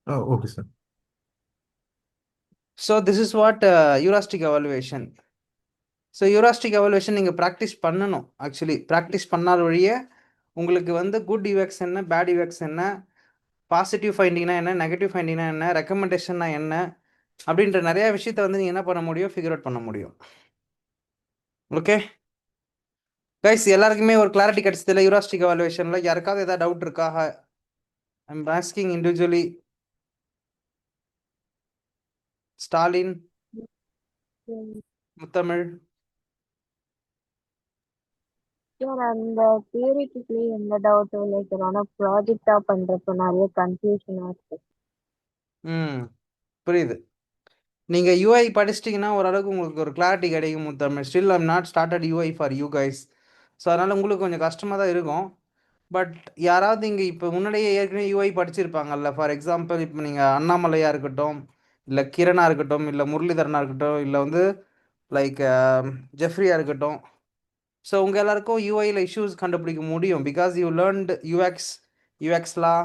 Okay, sir. So this is what heuristic evaluation. So heuristic evaluation நீங்கள் practice பண்ணணும். Actually practice பண்ணாத வழிய உங்களுக்கு வந்து குட் யூஎக்ஸ் என்ன, பேட் யூஎக்ஸ் என்ன, பாசிட்டிவ் ஃபைண்டிங்னா என்ன, நெகட்டிவ் ஃபைண்டிங்னா என்ன, ரெக்கமெண்டேஷன்னா என்ன அப்படின்ற நிறைய விஷயத்த வந்து நீங்கள் என்ன பண்ண முடியும், ஃபிகர் அவுட் பண்ண முடியும். ஓகே கைஸ், எல்லாருக்குமே ஒரு கிளாரிட்டி கிடைச்சதில்ல யூராஸ்டிக் எவாலுவேஷனில்? யாருக்காவது ஏதாவது டவுட் இருக்கா? I'm asking individually. Stalin, Muthamizh. Sir அந்த தியரிட்டிக்லி எந்த டவுட்டும் இல்லை சார். ஆனால் ப்ராஜெக்டாக பண்ணுறப்ப நிறைய கன்ஃபியூஷனாக இருக்கு. புரியுது. நீங்கள் யூஐ படிச்சிட்டிங்கன்னா ஓரளவுக்கு உங்களுக்கு ஒரு கிளாரிட்டி கிடைக்கும் Muthamizh. Still I'm not started UI for you guys. So அதனால் உங்களுக்கு கொஞ்சம் கஷ்டமாக தான் இருக்கும். பட் யாராவது இங்கே இப்போ முன்னாடியே ஏற்கனவே யூஐ படிச்சிருப்பாங்கல்ல. ஃபார் எக்ஸாம்பிள் இப்போ நீங்கள் அண்ணாமலையாக இருக்கட்டும், இல்லை கிரணாக இருக்கட்டும், இல்லை முரளிதரனாக இருக்கட்டும், இல்லை வந்து லைக் ஜெஃப்ரியாக இருக்கட்டும். ஸோ உங்கள் எல்லாருக்கும் யூஐயில் இஷ்யூஸ் கண்டுபிடிக்க முடியும். பிகாஸ் யூ லேர்ன்ட் யூஎக்ஸ், யூஎக்ஸ்லா,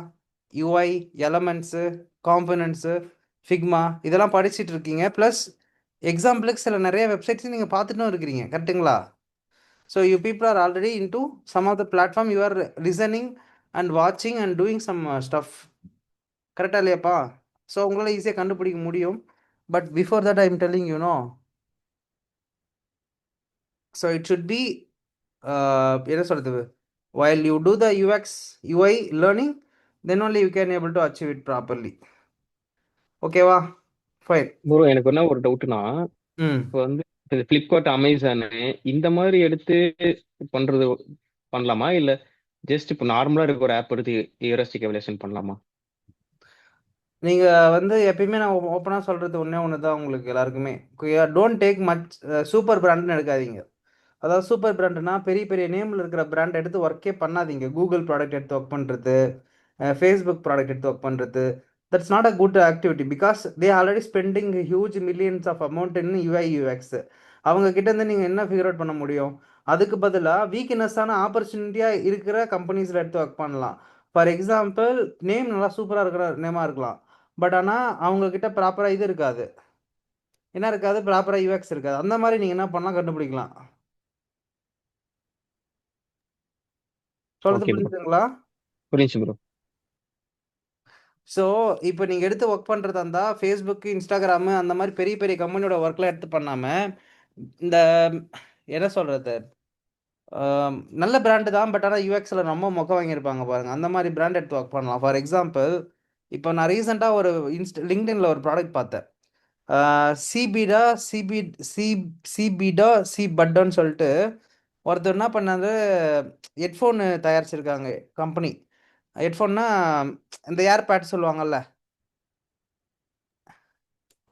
யூஐ, எலமெண்ட்ஸு, காம்பனன்ட்ஸு, ஃபிக்மா இதெல்லாம் படிச்சுட்டு இருக்கீங்க. ப்ளஸ் எக்ஸாம்பிளுக்கு சில நிறைய வெப்சைட்ஸ் நீங்கள் பார்த்துட்டும் இருக்கிறீங்க. கரெக்டுங்களா? So you people are already into some of the platform, you are listening and watching and doing some stuff. கரெக்டா இல்லையாப்பா? ஸோ உங்களால் ஈஸியாக கண்டுபிடிக்க முடியும். But before that I am telling you know, so it should be என்ன சொல்கிறது, while you do the UX UI learning, then only you can able to achieve it properly. ஓகேவா? Fine. Bro எனக்கு என்ன ஒரு டவுட்னா, ம் இப்போ வந்து ஃப்ளிப்கார்ட், அமேசானு இந்த மாதிரி எடுத்து பண்றது பண்ணலாமா, இல்ல ஜஸ்ட் இப்போ நார்மலா இருக்க ஒரு ஆப் எடுத்து ஹியூரிஸ்டிக் எவல்யூஷன் பண்ணலாமா? நீங்கள் வந்து எப்பயுமே நான் ஓப்பனாக சொல்கிறது ஒன்று தான் உங்களுக்கு எல்லாருக்குமே, டோன்ட் டேக் மச் சூப்பர் பிராண்ட்னு எடுக்காதீங்க. அதாவது சூப்பர் பிராண்டுனா பெரிய பெரிய நேமில் இருக்கிற பிராண்ட் எடுத்து ஒர்க்கே பண்ணாதீங்க. கூகுள் ப்ராடக்ட் எடுத்து ஒர்க் பண்ணுறது, ஃபேஸ்புக் ப்ராடக்ட் எடுத்து ஒர்க் பண்ணுறது, that's not a good activity. Because they already spending huge millions of amount in UI UX. அவங்க கிட்டேருந்து நீங்கள் என்ன ஃபிகர் அவுட் பண்ண முடியும்? அதுக்கு பதிலாக வீக்னஸான ஆப்பர்ச்சுனிட்டியாக இருக்கிற கம்பெனிஸில் எடுத்து ஒர்க் பண்ணலாம். ஃபார் எக்ஸாம்பிள், நேம் நல்லா சூப்பராக இருக்கிற நேமாக இருக்கலாம். பட் ஆனால் அவங்கக்கிட்ட ப்ராப்பராக இது இருக்காது. என்ன இருக்காது? ப்ராப்பராக யூஎக்ஸ் இருக்காது. அந்த மாதிரி நீங்கள் என்ன பண்ணலாம், கண்டுபிடிக்கலாம். சொல்றது ஓகே ப்ரோ, புரியுதுங்களா? புரிஞ்சு ப்ரோ. ஸோ இப்போ நீங்கள் எடுத்து ஒர்க் பண்ணுறதா இருந்தால் ஃபேஸ்புக், இன்ஸ்டாகிராமு அந்த மாதிரி பெரிய பெரிய கம்பெனியோட ஒர்க்லாம் எடுத்து பண்ணாமல், இந்த என்ன சொல்கிறது, நல்ல பிராண்டு தான். பட் ஆனால் யூஎக்ஸில் ரொம்ப மொக்க வாங்கியிருப்பாங்க பாருங்கள். அந்த மாதிரி பிராண்ட் எடுத்து ஒர்க் பண்ணலாம். ஃபார் எக்ஸாம்பிள், இப்போ நான் ரீசெண்டாக ஒரு லிங்க்டின்ல ஒரு ப்ராடக்ட் பார்த்தேன். சிபிடா சிபி சி சிபிடா சி பட்டுன்னு சொல்லிட்டு ஒருத்தர் என்ன பண்ணாரு, ஹெட்ஃபோனு தயாரிச்சிருக்காங்க கம்பெனி. ஹெட்ஃபோன்னா இந்த ஏர்பேட் சொல்லுவாங்கல்ல,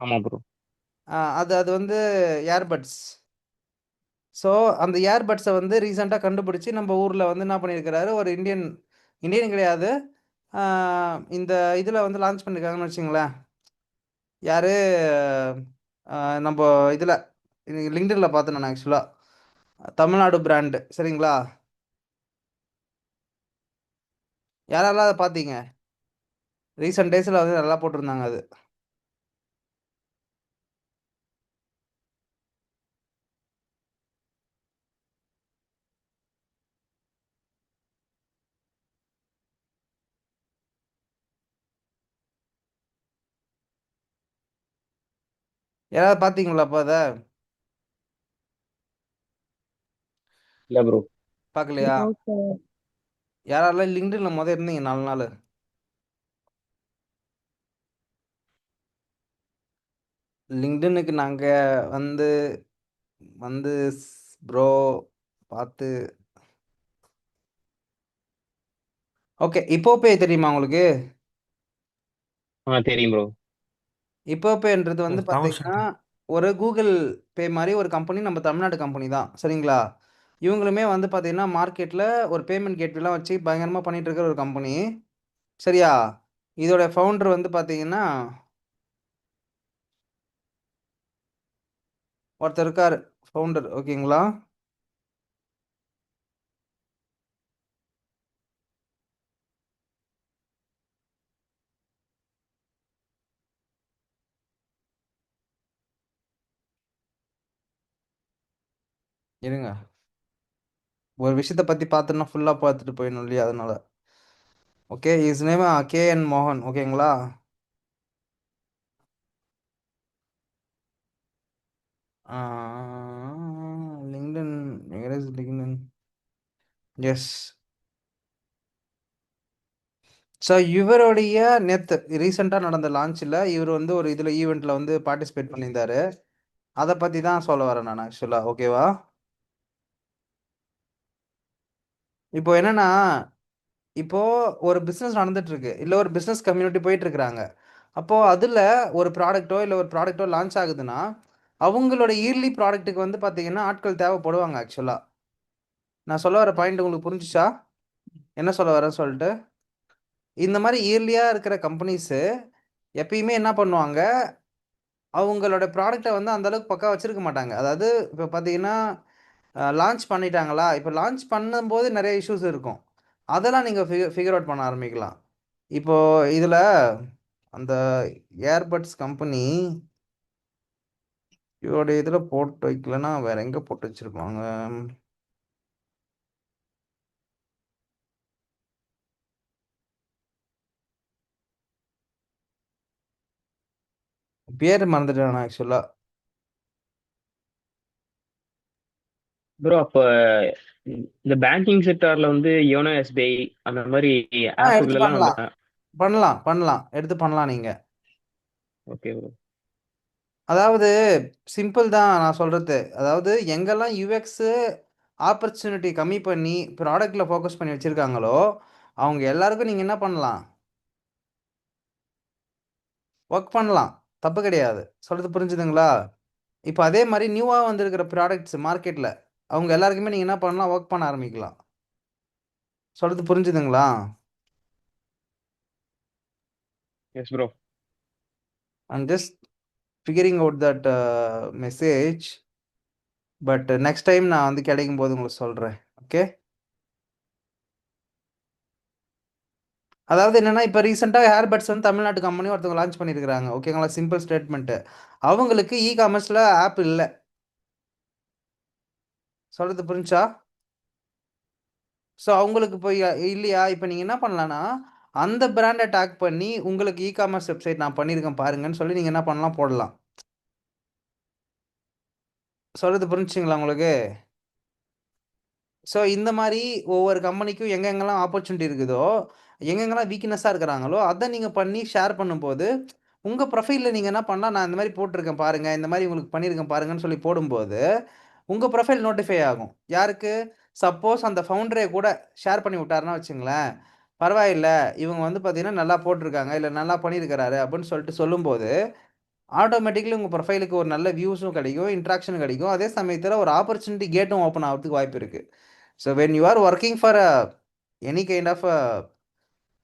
ஆமா ப்ரோ. அது அது வந்து ஏர்பட்ஸ். ஸோ அந்த ஏர்பட்ஸை வந்து ரீசெண்டாக கண்டுபிடிச்சி நம்ம ஊரில் வந்து என்ன பண்ணியிருக்கிறாரு, ஒரு இந்தியன், இந்தியன் கிடையாது, இந்த இதில் வந்து லான்ச் பண்ணியிருக்காங்கன்னு வச்சுங்களேன். யார்? நம்ம இதில் லிங்க்டின்ல பார்த்தேன் நான் ஆக்சுவலாக. தமிழ்நாடு பிராண்டு. சரிங்களா? யாரெல்லாம் அதை பார்த்தீங்க? ரீசெண்ட் டேஸில் வந்து நல்லா போட்டிருந்தாங்க அது. யாராவது பார்த்தீங்களா அப்போ அதை? இல்ல ப்ரோ. பார்க்கலையா? ஓகே. யாரெல்லாம் லிங்க்டின்ல இருந்தீங்க 4 நாள்? லிங்க்டினுக்கு நாங்கள் வந்து வந்து ப்ரோ பார்த்து. ஓகே, இப்போ பே தெரியுமா உங்களுக்கு? தெரியும் ப்ரோ. இப்போ பேன்றது வந்து Power பார்த்தீங்கன்னா center. ஒரு கூகுள் பே மாதிரி ஒரு கம்பெனி, நம்ம தமிழ்நாடு கம்பெனி தான். சரிங்களா? இவங்களுமே வந்து பார்த்தீங்கன்னா மார்க்கெட்டில் ஒரு பேமெண்ட் கேட்வேலாம் வச்சு பயங்கரமாக பண்ணிட்டு இருக்கிற ஒரு கம்பெனி. சரியா? இதோட ஃபவுண்டர் வந்து பார்த்தீங்கன்னா ஒருத்தர் இருக்கார், ஃபவுண்டர். ஓகேங்களா? இருங்க, ஒரு விஷயத்த பத்தி பார்த்தோன்னா ஃபுல்லா பார்த்துட்டு போயிடணும் இல்லையா? அதனால. ஓகே, இஸ் நேம் KN மோகன். ஓகேங்களா? LinkedIn, LinkedIn, S. ஸோ இவருடைய நேத்து ரீசெண்டாக நடந்த லான்ச்சில் இவர் வந்து ஒரு இதில் ஈவெண்ட்டில் வந்து பார்ட்டிசிபேட் பண்ணியிருந்தாரு. அதை பற்றி தான் சொல்ல வரேன் நான் ஆக்சுவலாக. ஓகேவா? இப்போ என்னன்னா, இப்போ ஒரு பிஸ்னஸ் நடந்துட்டு இருக்கு, இல்லை ஒரு பிஸ்னஸ் கம்யூனிட்டி போயிட்டு இருக்கிறாங்க. அப்போ அதில் ஒரு ப்ராடக்ட்டோ இல்லை ஒரு ப்ராடக்ட்டோ லான்ச் ஆகுதுன்னா அவங்களோட இயர்லி ப்ராடக்ட்டுக்கு வந்து பார்த்தீங்கன்னா ஆட்கள் தேவைப்படுவாங்க ஆக்சுவலாக. நான் சொல்ல வர பாயிண்ட் உங்களுக்கு புரிஞ்சுச்சா? என்ன சொல்ல வரேன்னு சொல்லிட்டு. இந்த மாதிரி இயர்லியாக இருக்கிற கம்பெனிஸு எப்பயுமே என்ன பண்ணுவாங்க, அவங்களோட ப்ராடக்ட்டை வந்து அந்த அளவுக்கு பக்கா வச்சிருக்க மாட்டாங்க. அதாவது இப்போ பார்த்தீங்கன்னா லான்ச் பண்ணிட்டாங்களா, இப்போ லான்ச் பண்ணும்போது நிறைய இஷ்யூஸ் இருக்கும். அதெல்லாம் நீங்கள் ஃபிகர் அவுட் பண்ண ஆரம்பிக்கலாம். இப்போ இதில் அந்த ஏர்பட்ஸ் கம்பெனி இவருடைய இதில் போட்டு வைக்கலன்னா வேற எங்கே போட்டு வச்சிருப்பாங்க? பேர் மறந்துட்டேன் நான் ஆக்சுவலாக. ப்ரோ அப்ப இந்த பேங்கிங் செக்டார்ல வந்து யோனோ எஸ்பிஐ அந்த மாதிரி எடுத்து ஆப்புகள் எல்லாம் நம்ம. பண்ணலாம், பண்ணலாம், பண்ணலாம், எடுத்து பண்ணலாம் நீங்கள். Okay bro. அதாவது சிம்பிள் தான் நான் சொல்கிறது. அதாவது எங்கெல்லாம் யூஎக்ஸு ஆப்பர்ச்சுனிட்டி கம்மி பண்ணி ப்ராடக்டில் ஃபோக்கஸ் பண்ணி வச்சுருக்காங்களோ அவங்க எல்லாருக்கும் நீங்கள் என்ன பண்ணலாம், ஒர்க் பண்ணலாம். தப்பு கிடையாது. சொல்கிறது புரிஞ்சுதுங்களா? இப்போ அதே மாதிரி நியூவாக வந்திருக்கிற ப்ராடக்ட்ஸ் மார்க்கெட்டில் அவங்க எல்லாருக்குமே நீங்கள் என்ன பண்ணலாம், ஒர்க் பண்ண ஆரம்பிக்கலாம். சொல்கிறது புரிஞ்சுதுங்களா? Yes bro. I'm just figuring out that message. But next time நான் வந்து கிடைக்கும் போது உங்களுக்கு சொல்கிறேன். ஓகே. அதாவது என்னன்னா, இப்போ ரீசெண்டாக ஹேர்பட்ஸ் வந்து தமிழ்நாட்டு கம்பெனி ஒருத்தவங்க லான்ச் பண்ணியிருக்கிறாங்க. ஓகேங்களா? Simple statement. அவங்களுக்கு காமர்ஸில் ஆப் இல்லை. சொல்கிறது புரிஞ்சா? ஸோ அவங்களுக்கு போய் இல்லையா? இப்போ நீங்கள் என்ன பண்ணலான்னா, அந்த பிராண்டை டேக் பண்ணி உங்களுக்கு காமர்ஸ் வெப்சைட் நான் பண்ணியிருக்கேன் பாருங்கன்னு சொல்லி நீங்கள் என்ன பண்ணலாம், போடலாம். சொல்கிறது புரிஞ்சுங்களா உங்களுக்கு? ஸோ இந்த மாதிரி ஒவ்வொரு கம்பெனிக்கும் எங்கெங்கெல்லாம் ஆப்பர்ச்சுனிட்டி இருக்குதோ, எங்கெங்கெல்லாம் வீக்னஸாக இருக்கிறாங்களோ அதை நீங்கள் பண்ணி ஷேர் பண்ணும்போது உங்கள் ப்ரொஃபைலில் நீங்கள் என்ன பண்ணலாம், நான் இந்த மாதிரி போட்டிருக்கேன் பாருங்கள், இந்த மாதிரி உங்களுக்கு பண்ணியிருக்கேன் பாருங்கன்னு சொல்லி போடும்போது உங்கள் ப்ரொஃபைல் நோட்டிஃபை ஆகும். யாருக்கு? சப்போஸ் அந்த ஃபவுண்டரே கூட ஷேர் பண்ணி விட்டாருன்னா வச்சுங்களேன், பரவாயில்ல இவங்க வந்து பார்த்தீங்கன்னா நல்லா போட்டிருக்காங்க, இல்லை நல்லா பண்ணியிருக்கிறாரு அப்படின்னு சொல்லிட்டு சொல்லும்போது ஆட்டோமேட்டிக்கலி உங்கள் ப்ரொஃபைலுக்கு ஒரு நல்ல வியூஸும் கிடைக்கும், இன்ட்ராக்ஷனும் கிடைக்கும். அதே சமயத்தில் ஒரு ஆப்பர்ச்சுனிட்டி கேட்டும் ஓப்பன் ஆகிறதுக்கு வாய்ப்பு இருக்குது. So when you are working for any kind of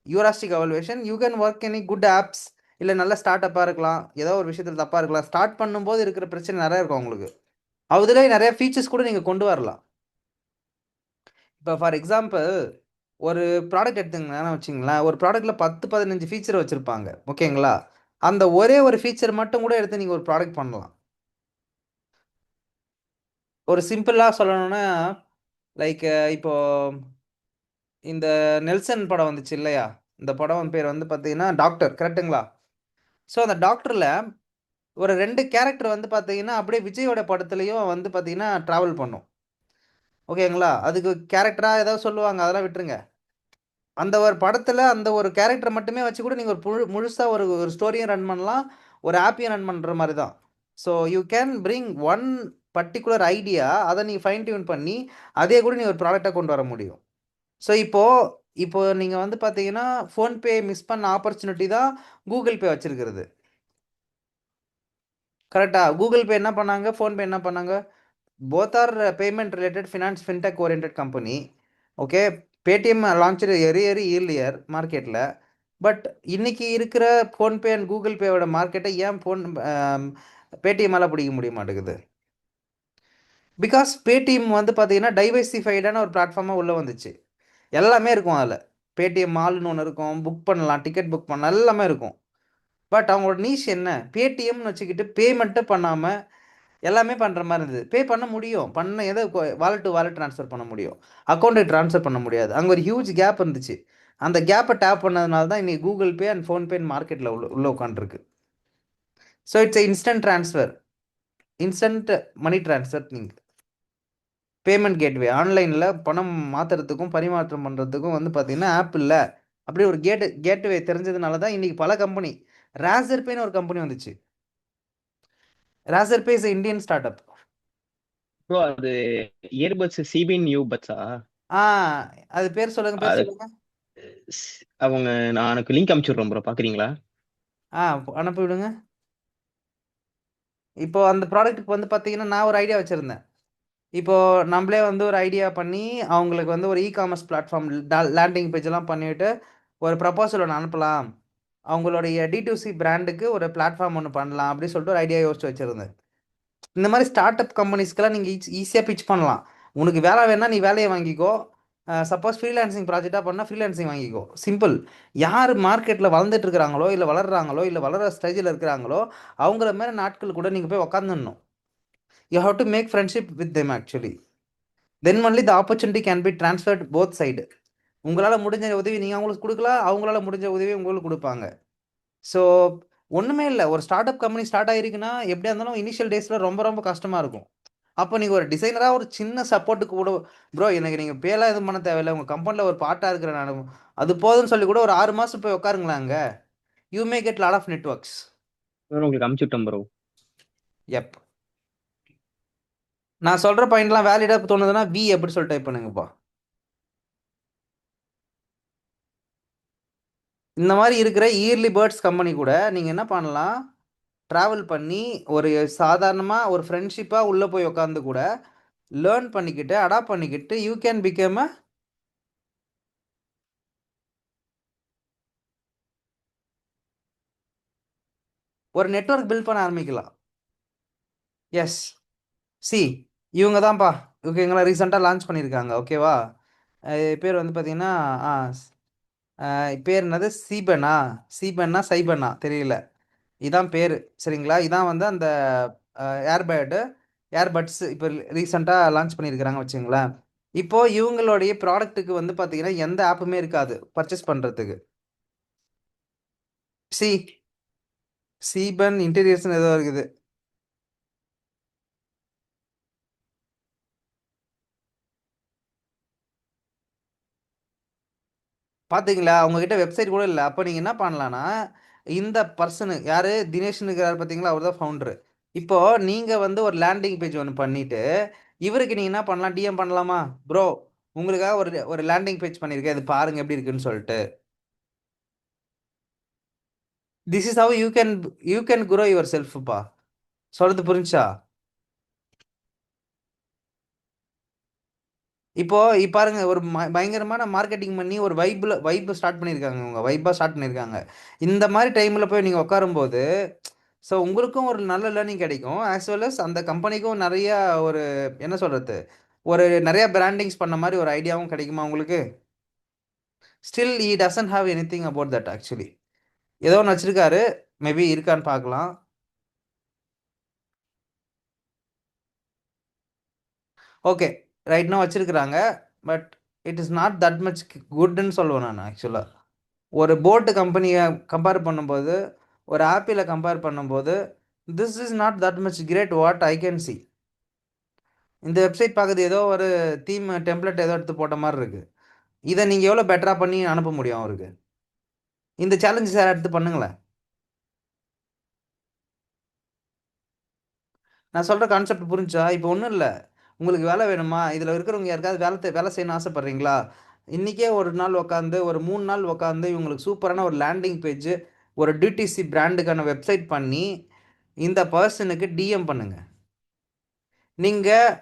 heuristic evaluation you can work any good apps. இல்லை நல்ல ஸ்டார்ட் அப்பாக இருக்கலாம், ஏதோ ஒரு விஷயத்தில் தப்பாக இருக்கலாம். ஸ்டார்ட் பண்ணும்போது இருக்கிற பிரச்சனை நிறைய இருக்கும் உங்களுக்கு. அதுலேயே நிறைய ஃபீச்சர்ஸ் கூட நீங்கள் கொண்டு வரலாம். இப்போ ஃபார் எக்ஸாம்பிள் ஒரு ப்ராடக்ட் எடுத்துங்கன்னா வச்சுங்களேன், ஒரு ப்ராடக்ட்டில் 10-15 ஃபீச்சர் வச்சுருப்பாங்க. ஓகேங்களா? அந்த ஒரே ஒரு ஃபீச்சர் மட்டும் கூட எடுத்து நீங்கள் ஒரு ப்ராடக்ட் பண்ணலாம். ஒரு சிம்பிளாக சொல்லணும்னா லைக் இப்போ இந்த நெல்சன் படம் வந்துச்சு இல்லையா? இந்த படம் பேர் வந்து பார்த்தீங்கன்னா டாக்டர், கரெக்டுங்களா? ஸோ அந்த டாக்டரில் ஒரு 2 கேரக்டர் வந்து பார்த்தீங்கன்னா அப்படியே விஜயோட படத்துலையும் வந்து பார்த்தீங்கன்னா ட்ராவல் பண்ணும். ஓகேங்களா? அதுக்கு கேரக்டராக ஏதாவது சொல்லுவாங்க, அதெல்லாம் விட்டுருங்க. அந்த ஒரு படத்தில் அந்த ஒரு கேரக்டர் மட்டுமே வச்சு கூட நீங்கள் ஒரு முழுசாக ஒரு ஸ்டோரியும் ரன் பண்ணலாம், ஒரு ஆப்பையும் ரன் பண்ணுற மாதிரி தான். So you can bring one particular idea, அதை நீங்கள் ஃபைன் டியூன் பண்ணி அதே கூட நீ ஒரு ப்ராடக்டாக கொண்டு வர முடியும். ஸோ இப்போ நீங்கள் வந்து பார்த்தீங்கன்னா ஃபோன்பே மிஸ் பண்ண ஆப்பர்ச்சுனிட்டி தான் கூகுள் பே வச்சிருக்கிறது. கரெக்டாக? கூகுள் பே என்ன பண்ணாங்க, ஃபோன்பே என்ன பண்ணாங்க? Both are payment related finance fintech oriented company. Okay. Paytm launch earlier மார்க்கெட்டில். பட் இன்னைக்கு இருக்கிற ஃபோன்பே அண்ட் கூகுள் பேவோட மார்க்கெட்டை ஏன் பேடிஎம்மால் பிடிக்க முடிய மாட்டேங்குது? பிகாஸ் பேடிஎம் வந்து பார்த்தீங்கன்னா டைவர்சிஃபைடான ஒரு பிளாட்ஃபார்மாக உள்ளே வந்துச்சு. எல்லாமே இருக்கும் அதில். பேடிஎம் மால்னு ஒன்று இருக்கும், புக் பண்ணலாம், டிக்கெட் புக் பண்ணலாம், எல்லாமே இருக்கும். பட் அவங்களோட நீஷ் என்ன? பேடிஎம்னு வச்சுக்கிட்டு பேமெண்ட்டு பண்ணாமல் எல்லாமே பண்ணுற மாதிரி இருந்தது. பே பண்ண முடியும், பண்ண எதை வாலெட் டு வாலெட் ட்ரான்ஸ்ஃபர் பண்ண முடியும், அக்கௌண்ட்டுக்கு ட்ரான்ஸ்ஃபர் பண்ண முடியாது. அங்கே ஒரு ஹியூஜ் கேப் இருந்துச்சு. அந்த கேப்பை டேப் பண்ணதுனால தான் இன்னைக்கு கூகுள் பே அண்ட் ஃபோன்பே மார்க்கெட்டில் உள்ள உட்காந்துருக்கு. So it's instant transfer, instant money transfer. நீங்கள் பேமெண்ட் கேட்வே ஆன்லைனில் பணம் மாற்றுறதுக்கும் பரிமாற்றம் பண்ணுறதுக்கும் வந்து பார்த்தீங்கன்னா ஆப் இல்லை, அப்படி ஒரு கேட்வே தெரிஞ்சதுனால தான் இன்னைக்கு பல கம்பெனி, ரேசர் பேன்னு ஒரு கம்பெனி வந்துச்சு. Razorpay is Indian startup. Bro அது இயர்பட்ஸ் சிபின் நியூ பட்ஸா? அது பேர் சொல்லுங்க, பேர் அது சொல்லுங்க. அவங்க நான் எனக்கு லிங்க் அனுப்பிச்சுடுறேன் ப்ரோ, பாக்குறீங்களா? அனுப்பி விடுங்க. இப்போ அந்த ப்ராடக்ட்டுக்கு வந்து பார்த்தீங்கன்னா நான் ஒரு ஐடியா வச்சுருந்தேன். இப்போ நம்மளே வந்து ஒரு ஐடியா பண்ணி அவங்களுக்கு வந்து ஒரு இ-காமர்ஸ் பிளாட்ஃபார்ம் லேண்டிங் பேஜ்லாம் பண்ணிவிட்டு ஒரு ப்ரப்போசல் ஒன்று அனுப்பலாம், அவங்களுடைய D2C பிராண்டுக்கு ஒரு பிளாட்ஃபார்ம் ஒன்று பண்ணலாம் அப்படின்னு சொல்லிட்டு ஒரு ஐடியா யோசிச்சு வச்சுருந்தேன். இந்த மாதிரி ஸ்டார்ட் அப் கம்பெனிஸ்க்கெல்லாம் நீங்கள் ஈஸியாக பிச் பண்ணலாம். உனக்கு வேலை வேணா நீ வேலையை வாங்கிக்கோ, சப்போஸ் ஃப்ரீலான்சிங் ப்ராஜெக்டாக பண்ணால் ஃப்ரீலான்சிங் வாங்கிக்கோ, சிம்பிள். யார் மார்க்கெட்டில் வளர்ந்துட்டு இருக்கிறாங்களோ இல்லை வளர்கிறாங்களோ இல்லை வளர ஸ்டேஜில் இருக்கிறாங்களோ அவங்கள மாதிரி நாட்கள் கூட நீங்கள் போய் உக்காந்துடணும். You have to make friendship with them actually. Then only the opportunity can be transferred both side. உங்களால் முடிஞ்ச உதவி நீங்கள் அவங்களுக்கு கொடுக்கலாம், அவங்களால முடிஞ்ச உதவி உங்களுக்கு கொடுப்பாங்க. ஸோ ஒன்றுமே இல்லை, ஒரு ஸ்டார்ட் அப் கம்பெனி ஸ்டார்ட் ஆகிருக்குன்னா எப்படியா இருந்தாலும் இனிஷியல் டேஸில் ரொம்ப ரொம்ப கஷ்டமாக இருக்கும். அப்போ நீங்கள் ஒரு டிசைனராக ஒரு சின்ன சப்போர்ட்டுக்கு கூட, ப்ரோ எனக்கு நீங்கள் பேலாம் எதுவும் பண்ண தேவையில்லை, உங்கள் கம்பெனியில் ஒரு பார்ட்டாக இருக்கிற நான் அது போதும்னு சொல்லி கூட ஒரு 6 மாதம் போய் உட்காருங்களாங்க. You may get lot of networks. உங்களுக்கு அனுப்பிச்சுட்டேன் ப்ரோ. எப் நான் சொல்கிற பாயிண்ட்லாம் வேலிடாக தோணுதுன்னா எப்படி சொல்லி டைப் பண்ணுங்கப்பா. இந்த மாதிரி இருக்கிற இயர்லி பேர்ட்ஸ் கம்பெனி கூட நீங்கள் என்ன பண்ணலாம், ட்ராவல் பண்ணி ஒரு சாதாரணமாக ஒரு ஃப்ரெண்ட்ஷிப்பாக உள்ளே போய் உட்காந்து கூட லேர்ன் பண்ணிக்கிட்டு அடாப்ட் பண்ணிக்கிட்டு யூ கேன் பிகம் ஒரு நெட்ஒர்க் பில்ட் பண்ண ஆரம்பிக்கலாம். எஸ், சி இவங்க தான்ப்பா, ஓகேங்களா, ரீசெண்டாக லான்ச் பண்ணியிருக்காங்க. ஓகேவா, பேர் வந்து பார்த்தீங்கன்னா பேர் என்னது, சீபனா சைபனா தெரியல, இதான் பேர். சரிங்களா, இதான் வந்து அந்த ஏர்பட்ஸ் இப்போ ரீசெண்டாக லான்ச் பண்ணியிருக்கிறாங்க வச்சுங்களேன். இப்போது இவங்களுடைய ப்ராடக்ட்டுக்கு வந்து பார்த்தீங்கன்னா எந்த ஆப்புமே இருக்காது பர்ச்சேஸ் பண்ணுறதுக்கு. சீபன் இன்டீரியர்ஸ்னு ஏதோ இருக்குது. பார்த்தீங்களா, அவங்கக்கிட்ட வெப்சைட் கூட இல்லை. அப்போ நீங்கள் என்ன பண்ணலான்னா, இந்த பர்சனு யார், தினேஷ்னு இருக்கிறார் பார்த்தீங்களா, அவர் தான் ஃபவுண்டரு. இப்போது நீங்கள் வந்து ஒரு லேண்டிங் பேஜ் ஒன்று பண்ணிவிட்டு இவருக்கு நீங்கள் என்ன பண்ணலாம், டிஎம் பண்ணலாமா, ப்ரோ உங்களுக்காக ஒரு ஒரு லேண்டிங் பேஜ் பண்ணியிருக்கேன், இது பாருங்க எப்படி இருக்குன்னு சொல்லிட்டு. This is how you can grow your செல்ஃப்ப்பா. சொல்கிறது புரிஞ்சா? இப்போ பாருங்க, ஒரு பயங்கரமான மார்க்கெட்டிங் பண்ணி ஒரு வைப் ஸ்டார்ட் பண்ணியிருக்காங்க, உங்க வைப்பாக ஸ்டார்ட் பண்ணியிருக்காங்க. இந்த மாதிரி டைமில் போய் நீங்கள் உட்காரும்போது ஸோ உங்களுக்கும் ஒரு நல்ல லேர்னிங் கிடைக்கும், ஆஸ் வெல் அஸ் அந்த கம்பெனிக்கும் நிறைய ஒரு என்ன சொல்கிறது, ஒரு நிறைய பிராண்டிங்ஸ் பண்ண மாதிரி ஒரு ஐடியாவும் கிடைக்குமா உங்களுக்கு. Still he doesn't have anything about that actually. ஏதோ ஒன்று வச்சுருக்காரு, மேபி இருக்கான்னு பார்க்கலாம். ஓகே, ரைட்னா வச்சுருக்குறாங்க, but it is not that much குட்ன்னு சொல்லுவேன் நான் ஆக்சுவலாக. ஒரு போட்டு கம்பெனியை கம்பேர் பண்ணும்போது, ஒரு ஆப்பிளை கம்பேர் பண்ணும்போது, this is not that much great what I can see. இந்த வெப்சைட் பார்க்குறது ஏதோ ஒரு தீம் டெம்ப்ளேட் ஏதோ எடுத்து போட்ட மாதிரி இருக்குது. இதை நீங்கள் எவ்வளோ பெட்டராக பண்ணி அனுப்ப முடியும் அவருக்கு? இந்த சேலஞ்சஸ் யாரும் எடுத்து பண்ணுங்களேன். நான் சொல்கிற கான்செப்ட் புரிஞ்சா? இப்போ ஒன்றும் இல்லை, உங்களுக்கு வேலை வேணுமா, இதில் இருக்கிறவங்க யாருக்காவது வேலை செய்யணும்னு ஆசைப்பட்றீங்களா, இன்றைக்கே ஒரு நாள் உட்காந்து ஒரு 3 நாள் உட்காந்து இவங்களுக்கு சூப்பரான ஒரு லேண்டிங் பேஜ், ஒரு டிடிசி பிராண்டுக்கான வெப்சைட் பண்ணி இந்த பர்சனுக்கு டிஎம் பண்ணுங்க. நீங்கள்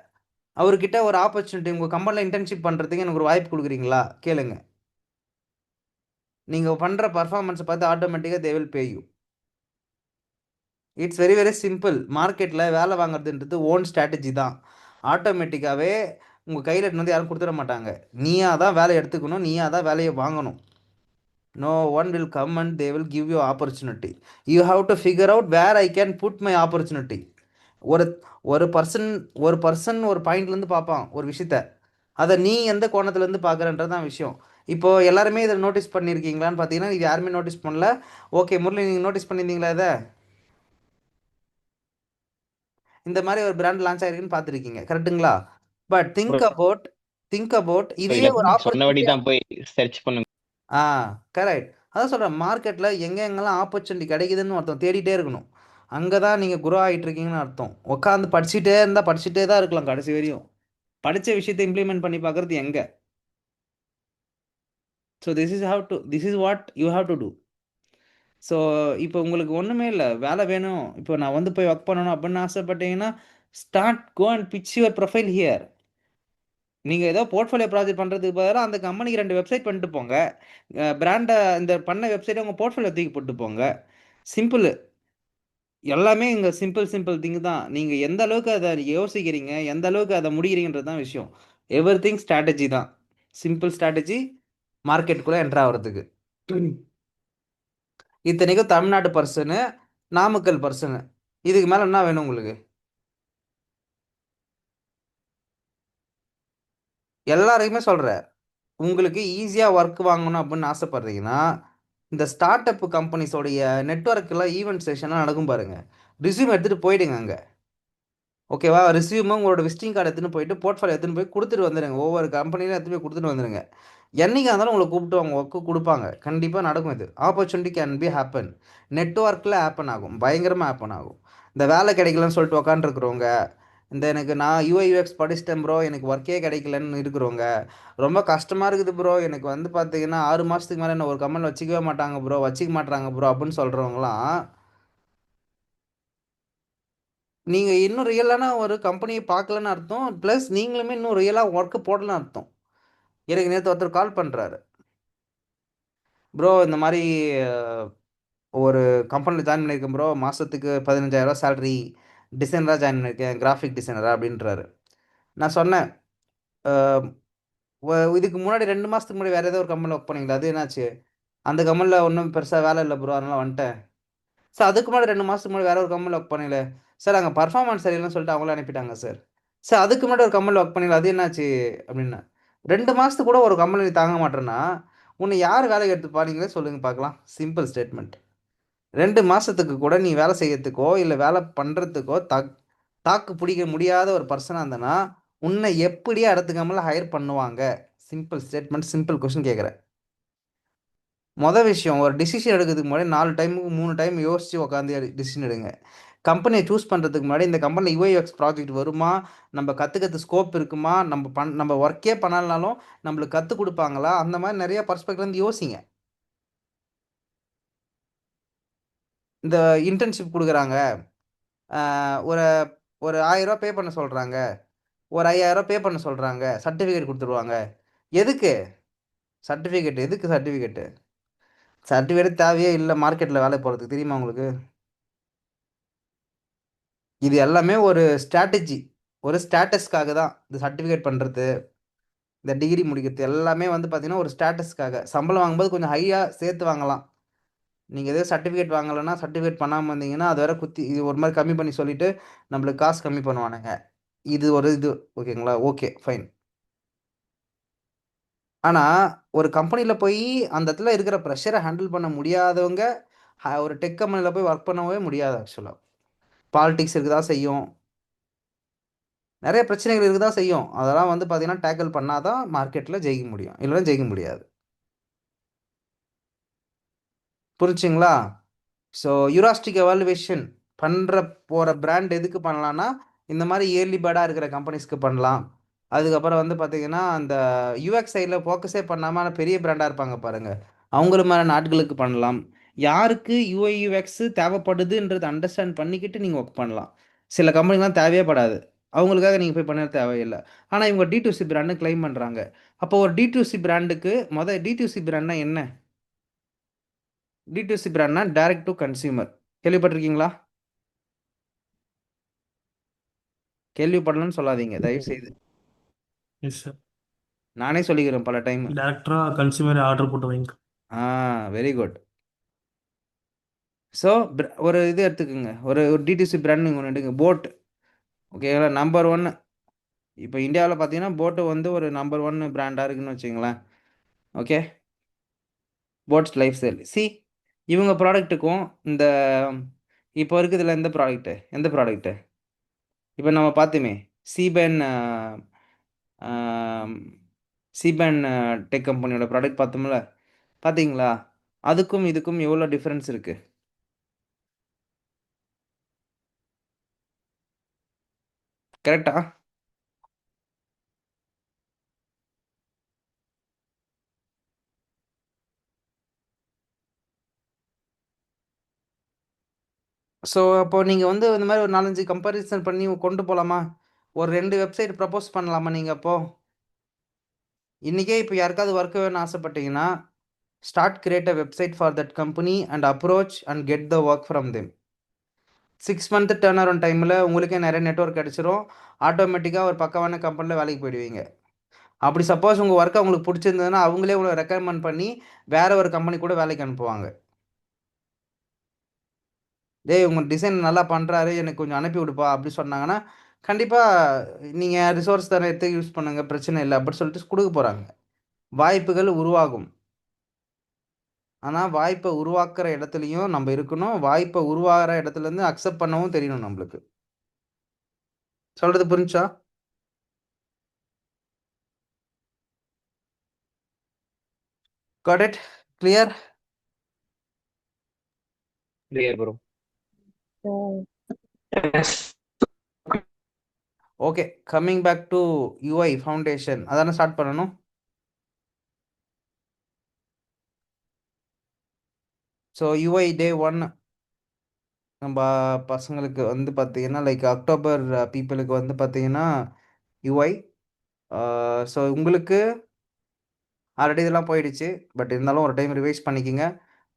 அவர்கிட்ட ஒரு ஆப்பர்ச்சுனிட்டி, உங்கள் கம்பெனியில் இன்டர்ன்ஷிப் பண்ணுறதுக்கு எனக்கு ஒரு வாய்ப்பு கொடுக்குறீங்களா கேளுங்க. நீங்கள் பண்ணுற பர்ஃபார்மன்ஸை பார்த்து ஆட்டோமேட்டிக்காக they will pay you. It's very very simple. மார்க்கெட்டில் வேலை வாங்குறதுன்றது ஓன் ஸ்ட்ராட்டஜி தான். ஆட்டோமேட்டிக்காகவே உங்கள் கையில் வந்து யாரும் கொடுத்துட மாட்டாங்க. நீயா தான் வேலையை எடுத்துக்கணும், நீயா தான் வேலையை வாங்கணும். No one will come and they will give you opportunity. You have to figure out where I can put my opportunity. ஒரு ஒரு பர்சன் ஒரு பாயிண்ட்லேருந்து பார்ப்பான் ஒரு விஷயத்த. அதை நீ எந்த கோணத்துலேருந்து பார்க்குறன்றது தான் விஷயம். இப்போ எல்லாருமே இதை நோட்டீஸ் பண்ணியிருக்கீங்களான்னு பார்த்தீங்கன்னா இது யாருமே நோட்டீஸ் பண்ணல. ஓகே முரளி, நீங்கள் நோட்டீஸ் பண்ணியிருந்தீங்களா இதை? இந்த மாதிரி ஒரு பிராண்ட் லான்ச் ஆயிருக்குன்னு பார்த்துருக்கீங்க, கரெக்ட்டுங்களா? பட் திங்க் அபவுட் இதே இல்ல ஒரு நீ சொன்னபடி ஆப்பர்ச்சுனிட்டி. தான் போய் சர்ச் பண்ணுங்க. ஆ கரெக்ட். அதான் சொல்கிறேன், மார்க்கெட்டில் எங்கெங்கெல்லாம் ஆப்பர்ச்சுனிட்டி கிடைக்குதுன்னு ஒருத்தன் தேடிட்டே இருக்கணும். அங்கே தான் நீங்கள் குரோ ஆகிட்டு இருக்கீங்கன்னு அர்த்தம். உட்காந்து படிச்சுட்டே இருந்தால் படிச்சுட்டே தான் இருக்கலாம் கடைசி வரையும். படித்த விஷயத்தை இம்ப்ளிமெண்ட் பண்ணி பார்க்குறது எங்கே? So this is what you have to do. So இப்போ உங்களுக்கு ஒன்றுமே இல்லை, வேலை வேணும், இப்போ நான் வந்து போய் ஒர்க் பண்ணணும் அப்படின்னு ஆசைப்பட்டீங்கன்னா start go and pitch your profile here. நீங்கள் ஏதோ போர்ட்ஃபோலியோ ப்ராஜெக்ட் பண்ணுறதுக்கு பதிலாக அந்த கம்பெனிக்கு 2 வெப்சைட் பண்ணிட்டு போங்க. பிராண்டை இந்த பண்ண வெப்சைட்டை உங்கள் போர்ட்ஃபோலியோ தூக்கி போட்டு போங்க. சிம்பிள். எல்லாமே இங்கே சிம்பிள் திங் தான். நீங்கள் எந்த அளவுக்கு அதை யோசிக்கிறீங்க, எந்த அளவுக்கு அதை முடிக்கிறீங்கன்றது தான் விஷயம். எவ்ரிதிங் ஸ்ட்ராட்டஜி தான். சிம்பிள் ஸ்ட்ராட்டஜி மார்க்கெட்டுக்குள்ளே என்ட்ரு ஆகிறதுக்கு. இத்தனைக்கும் தமிழ்நாட்டு பர்சனு, நாமக்கல் பர்சனு, இதுக்கு மேலே என்ன வேணும் உங்களுக்கு? எல்லாருக்குமே சொல்கிறேன், உங்களுக்கு ஈஸியாக ஒர்க் வாங்கணும் அப்படின்னு ஆசைப்பட்றீங்கன்னா இந்த ஸ்டார்ட் அப் கம்பெனிஸோடைய நெட்ஒர்க்கில் ஈவெண்ட் செஷன்லாம் நடக்கும் பாருங்க. ரிஸ்யூம் எடுத்துகிட்டு போயிடுங்க அங்கே. ஓகேவா? ரிஸ்யூமும் உங்களோட விசிட்டிங் கார்டு எடுத்துன்னு போயிட்டு போர்ட்ஃபோலியோ எடுத்துன்னு போய் கொடுத்துட்டு வந்துடுங்க. ஒவ்வொரு கம்பெனியும் எடுத்துன்னு போய் கொடுத்துட்டு வந்துடுங்க. என்னைக்கு இருந்தாலும் உங்களை கூப்பிட்டு அவங்க ஒர்க்கு கொடுப்பாங்க. கண்டிப்பாக நடக்கும். இது ஆப்பர்ச்சுனிட்டி கேன் பி ஹேப்பன். நெட்ஒர்க்கில் ஹேப்பன் ஆகும், பயங்கரமாக ஹேப்பன் ஆகும். இந்த வேலை கிடைக்கலன்னு சொல்லிட்டு உக்காந்துருக்குறவங்க, இந்த எனக்கு நான் யூஐயூஎக்ஸ் படிச்சிட்டேன் ப்ரோ, எனக்கு ஒர்க்கே கிடைக்கலன்னு இருக்கிறவங்க, ரொம்ப கஷ்டமாக இருக்குது ப்ரோ, எனக்கு வந்து பார்த்தீங்கன்னா 6 மாதத்துக்கு மேலே என்ன ஒரு கம்பெனியில் வச்சிக்கவே மாட்டாங்க ப்ரோ, வச்சிக்க மாட்டாங்க ப்ரோ அப்படின்னு சொல்கிறவங்களாம், நீங்கள் இன்னும் ரியலான ஒரு கம்பெனியை பார்க்கலன்னு அர்த்தம். ப்ளஸ் நீங்களுமே இன்னும் ரியலாக ஒர்க்கு போடலன்னு அர்த்தம். எனக்கு நேற்று ஒருத்தர் கால் பண்ணுறாரு, ப்ரோ இந்த மாதிரி ஒரு கம்பெனியில் ஜாயின் பண்ணியிருக்கேன் ப்ரோ, மாதத்துக்கு 15,000 சேலரி, டிசைனராக ஜாயின் பண்ணியிருக்கேன், கிராஃபிக் டிசைனராக அப்படின்றாரு. நான் சொன்னேன், இதுக்கு முன்னாடி 2 மாதத்துக்கு முன்னாடி வேறு ஏதோ ஒரு கம்பெனியில் ஒர்க் பண்ணீங்களா, அது என்னாச்சு? அந்த கம்பெனியில் ஒன்றும் பெருசாக வேலை இல்லை ப்ரோ, அதனால் வந்துட்டேன். சார் அதுக்கு முன்னாடி 2 மாதத்துக்கு முன்னாடி வேற ஒரு கம்பெனியில் ஒர்க் பண்ணீங்களே சார், அங்கே பர்ஃபார்மன்ஸ் சரியில்லைன்னு சொல்லிட்டு அவங்கள அனுப்பிட்டாங்க சார். சார் அதுக்கு முன்னாடி ஒரு கம்பெனியில் ஒர்க் பண்ணீங்களா, அது என்னாச்சு அப்படின்னா, 2 மாதத்துக்கு கூட ஒரு கம்பெனி தாங்க மாட்டேன்னா உன்னை யார் வேலைக்கு எடுத்துப்பா, நீங்களே சொல்லுங்கள் பார்க்கலாம். Simple statement. 2 மாதத்துக்கு கூட நீ வேலை செய்யறதுக்கோ இல்லை வேலை பண்ணுறதுக்கோ தாக்கு பிடிக்க முடியாத ஒரு பர்சனாக இருந்தனா உன்னை எப்படி அடுத்த கம்பெனியில் ஹையர் பண்ணுவாங்க? சிம்பிள் ஸ்டேட்மெண்ட், சிம்பிள் கொஸ்டின் கேட்குறேன். மொதல் விஷயம், ஒரு டிசிஷன் எடுக்கிறதுக்கு முன்னாடி 4 டைமுக்கு 3 டைம் யோசித்து உட்காந்து டிசிஷன் எடுங்க. கம்பெனியை சூஸ் பண்ணுறதுக்கு முன்னாடி இந்த கம்பெனியில் யூஐஎக்ஸ் ப்ராஜெக்ட் வருமா, நம்ம கற்றுக்கிறது ஸ்கோப் இருக்குமா, நம்ம ஒர்க்கே பண்ணலனாலும் நம்மளுக்கு கற்றுக் கொடுப்பாங்களா, அந்த மாதிரி நிறைய பர்ஸ்பெக்ட்லேருந்து யோசிங்க. இந்த இன்டர்ன்ஷிப் கொடுக்குறாங்க, ஒரு ஒரு 1000 பே பண்ண சொல்கிறாங்க, ஒரு 5000 பே பண்ண சொல்கிறாங்க, சர்டிஃபிகேட் கொடுத்துருவாங்க. எதுக்கு சர்டிஃபிகேட்? எதுக்கு சர்டிஃபிகேட்டு? சர்டிஃபிகேட் தேவையே இல்லை மார்க்கெட்டில் வேலை போகிறதுக்கு, தெரியுமா உங்களுக்கு? இது எல்லாமே ஒரு ஸ்ட்ராட்டஜி, ஒரு ஸ்டேட்டஸ்க்காக தான். இந்த சர்டிஃபிகேட் பண்ணுறது, இந்த டிகிரி முடிக்கிறது எல்லாமே வந்து பார்த்தீங்கன்னா ஒரு ஸ்டேட்டஸ்க்காக. சம்பளம் வாங்கும்போது கொஞ்சம் ஹையாக சேர்த்து வாங்கலாம். நீங்கள் எதோ சர்டிஃபிகேட் வாங்கலைன்னா, சர்டிஃபிகேட் பண்ணாமல் இருந்தீங்கன்னா அது வேற குத்தி இது ஒரு மாதிரி கம்மி பண்ணி சொல்லிவிட்டு நம்மளுக்கு காசு கம்மி பண்ணுவானுங்க. இது ஒரு இது. ஓகேங்களா? Okay fine. ஆனால் ஒரு கம்பெனியில் போய் அந்த இடத்துல இருக்கிற ப்ரெஷரை ஹேண்டில் பண்ண முடியாதவங்க ஒரு டெக் கம்பெனியில் போய் ஒர்க் பண்ணவே முடியாது. ஆக்சுவலாக பாலிடிக்ஸ் இருக்க தான் செய்யும், நிறைய பிரச்சனைகள் இருக்க தான் செய்யும். அதெல்லாம் வந்து பார்த்தீங்கன்னா டேக்கிள் பண்ணால் தான் மார்க்கெட்டில் ஜெயிக்க முடியும், இல்லைன்னா ஜெயிக்க முடியாது. புரிச்சுங்களா? ஸோ யூராஸ்டிக் எவாலுவேஷன் பண்ணுற போகிற பிராண்ட் எதுக்கு பண்ணலான்னா, இந்த மாதிரி இயர்லி பேர்டாக இருக்கிற கம்பெனிஸ்க்கு பண்ணலாம். அதுக்கப்புறம் வந்து பார்த்தீங்கன்னா அந்த யூஎக்ஸ் சைடில் ஃபோக்கஸே பண்ணாமல் பெரிய பிராண்டாக இருப்பாங்க பாருங்கள், அவங்கள மாதிரி நாட்களுக்கு பண்ணலாம். யாருக்கு யூஐ யூஎக்ஸ் தேவைப்படுதுன்றது அண்டர்ஸ்டாண்ட் பண்ணிக்கிட்டு நீங்கள் ஒர்க் பண்ணலாம். சில கம்பெனிலாம் தேவையே படாது, அவங்களுக்காக நீங்கள் போய் பண்ண தேவையில்லை. ஆனால் இவங்க D2C பிராண்டு கிளைம் பண்ணுறாங்க. அப்போ ஒரு D2C பிராண்டுக்கு D2C பிராண்ட்னா என்ன? D2C பிராண்ட்னா direct to consumer. கேள்விப்பட்டிருக்கீங்களா? கேள்விப்படலன்னு சொல்லாதீங்க தயவு செய்து. Yes sir. நானே சொல்லிக்கிறேன் பல டைம். டேரக்டராக கன்சியூமர் ஆர்டர் போட்டு வாங்க. Very good. ஸோ ஒரு இது எடுத்துக்கோங்க, ஒரு D2C பிராண்ட் நீங்கள் ஒன்று எடுங்க, போட். ஓகேங்களா? நம்பர் 1 இப்போ இந்தியாவில் பார்த்தீங்கன்னா போட்டு வந்து ஒரு நம்பர் 1 பிராண்டாக இருக்குன்னு வச்சுங்களேன். Okay, boats lifestyle. See இவங்க ப்ராடக்ட்டுக்கும் இந்த இப்போ இருக்குதுல எந்த ப்ராடக்ட்டு இப்போ நம்ம பார்த்தோமே சீபன் சீபன் டெக் கம்பெனியோட ப்ராடக்ட் பார்த்தோம்ல, பார்த்தீங்களா? அதுக்கும் இதுக்கும் எவ்வளோ டிஃப்ரென்ஸ் இருக்கு? கரெக்டா? ஸோ அப்போ நீங்கள் வந்து இந்த மாதிரி ஒரு 4-5 கம்பேரிசன் பண்ணி கொண்டு போகலாமா? ஒரு 2 வெப்சைட் ப்ரப்போஸ் பண்ணலாமா நீங்கள் அப்போ? இன்றைக்கே இப்போ யாருக்காவது ஒர்க் வேணும்னு ஆசைப்பட்டீங்கன்னா, start create a website for that company and approach and get the work from them. 6 month turn around டைமில் உங்களுக்கே நிறைய நெட்வொர்க் கிடச்சிரும். ஆட்டோமேட்டிக்காக ஒரு பக்கவான கம்பெனியில் வேலைக்கு போயிடுவீங்க. அப்படி சப்போஸ் உங்கள் ஒர்க் அவங்களுக்கு பிடிச்சிருந்ததுன்னா அவங்களே உங்களை ரெக்கமெண்ட் பண்ணி வேற ஒரு கம்பெனி கூட வேலைக்கு அனுப்புவாங்க. டேய் உங்கள் டிசைன் நல்லா பண்ணுறாரு, எனக்கு கொஞ்சம் அனுப்பி விடுப்பா அப்படி சொன்னாங்கன்னா, கண்டிப்பாக நீங்கள் ரிசோர்ஸ் தானே எடுத்து யூஸ் பண்ணுங்கள், பிரச்சனை இல்லை அப்படி சொல்லிட்டு கொடுக்க போகிறாங்க. வாய்ப்புகள் உருவாகும். ஆனால் வாய்ப்பை உருவாக்குற இடத்துலையும் நம்ம இருக்கணும். வாய்ப்பை உருவாகிற இடத்துலேருந்து அக்செப்ட் பண்ணவும் தெரியணும் நம்மளுக்கு. சொல்கிறது புரிஞ்சா? Got it? Clear? Clear bro. Okay, coming back to UI foundation அதானே ஸ்டார்ட் பண்ணணும். ஸோ யூஐ டே 1 நம்ம பசங்களுக்கு வந்து பார்த்தீங்கன்னா லைக் அக்டோபர் பீப்புளுக்கு வந்து பார்த்தீங்கன்னா யூஐ. ஸோ உங்களுக்கு ஆல்ரெடி இதெல்லாம் போயிடுச்சு, பட் இருந்தாலும் ஒரு டைம் ரிவைஸ் பண்ணிக்கோங்க.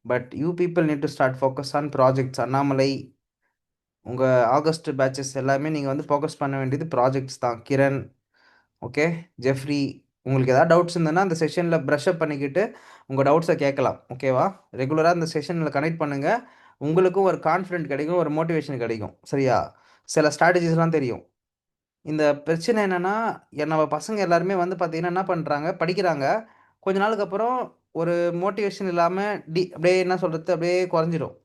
But you people need to start focus on projects. Annamalai உங்கள் ஆகஸ்ட் பேட்சஸ் எல்லாமே நீங்கள் வந்து ஃபோக்கஸ் பண்ண வேண்டியது ப்ராஜெக்ட்ஸ் தான். கிரண், ஓகே, ஜெஃப்ரி, உங்களுக்கு ஏதாவது டவுட்ஸ் இருந்ததுன்னா அந்த செஷனில் ப்ரஷ்அப் பண்ணிக்கிட்டு உங்கள் டவுட்ஸை கேட்கலாம். ஓகேவா? ரெகுலராக இந்த செஷனில் கனெக்ட் பண்ணுங்கள். உங்களுக்கும் ஒரு கான்ஃபிடென்ட் கிடைக்கும், ஒரு மோட்டிவேஷன் கிடைக்கும். சரியா? சில ஸ்ட்ராட்டஜிஸ்லாம் தெரியும். இந்த பிரச்சனை என்னென்னா, நம்ம பசங்க எல்லாருமே வந்து பார்த்தீங்கன்னா என்ன பண்ணுறாங்க, படிக்கிறாங்க. கொஞ்ச நாளுக்கு அப்புறம் ஒரு மோட்டிவேஷன் இல்லாமல் அப்படியே என்ன சொல்கிறது, அப்படியே குறைஞ்சிடும்.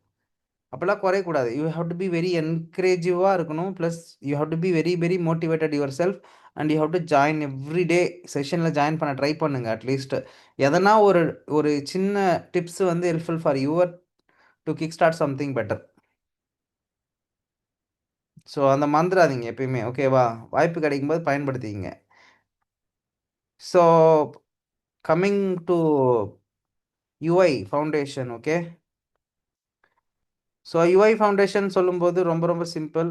அப்போல்லாம் குறையக்கூடாது. You have to be very என்கரேஜிவாக இருக்கணும். Plus you have to be very very motivated yourself and you have to join every day செஷனில் ஜாயின் பண்ண ட்ரை பண்ணுங்கள். அட்லீஸ்ட் எதனா ஒரு ஒரு சின்ன டிப்ஸ் வந்து helpful for your to kick start something better. So அந்த மறந்துடாதீங்க எப்பயுமே. ஓகேவா? வாய்ப்பு கிடைக்கும்போது பயன்படுத்திக்கிங்க. So coming to UI foundation. Okay, so UI foundation சொல்லும்போது ரொம்ப ரொம்ப சிம்பிள்.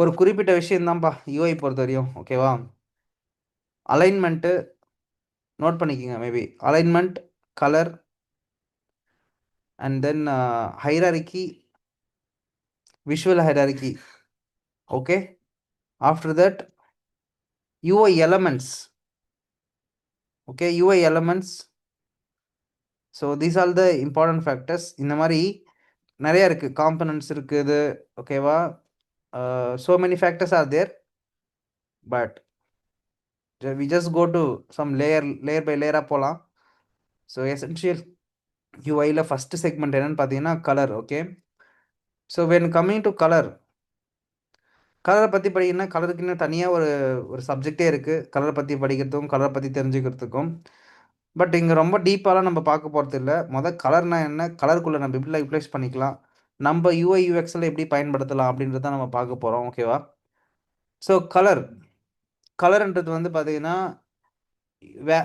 ஒரு குறிப்பிட்ட விஷயம்தான்ப்பா யூஐ பொறுத்த வரையும். ஓகேவா? அலைன்மெண்ட்டு நோட் பண்ணிக்கோங்க. Maybe alignment, colour and then hierarchy, visual hierarchy. Okay, after that UI elements. Okay, UI elements. So these are the important factors. இந்த மாதிரி நிறையா இருக்குது, காம்பனன்ட்ஸ் இருக்குது. ஓகேவா? So many factors are there, but we just go to some layer by லேயராக போகலாம். So essential யூஐயில் first segment என்னென்னு பார்த்தீங்கன்னா colour. Okay, so when coming to கலரை பற்றி படிக்கணும்னா கலருக்குன்னு தனியாக ஒரு சப்ஜெக்டே இருக்குது, கலரை பற்றி படிக்கிறதுக்கும் கலரை பற்றி தெரிஞ்சுக்கிறதுக்கும். பட் இங்கே ரொம்ப டீப்பாலாம் நம்ம பார்க்க போகிறது இல்லை. கலர்னா என்ன, கலருக்குள்ளே நம்ம எப்படி யூட்டிலைஸ் பண்ணிக்கலாம், நம்ம யூஐ யூஎக்ஸில் எப்படி பயன்படுத்தலாம் அப்படின்றத நம்ம பார்க்க போகிறோம். ஓகேவா? ஸோ கலர்ன்றது வந்து பார்த்தீங்கன்னா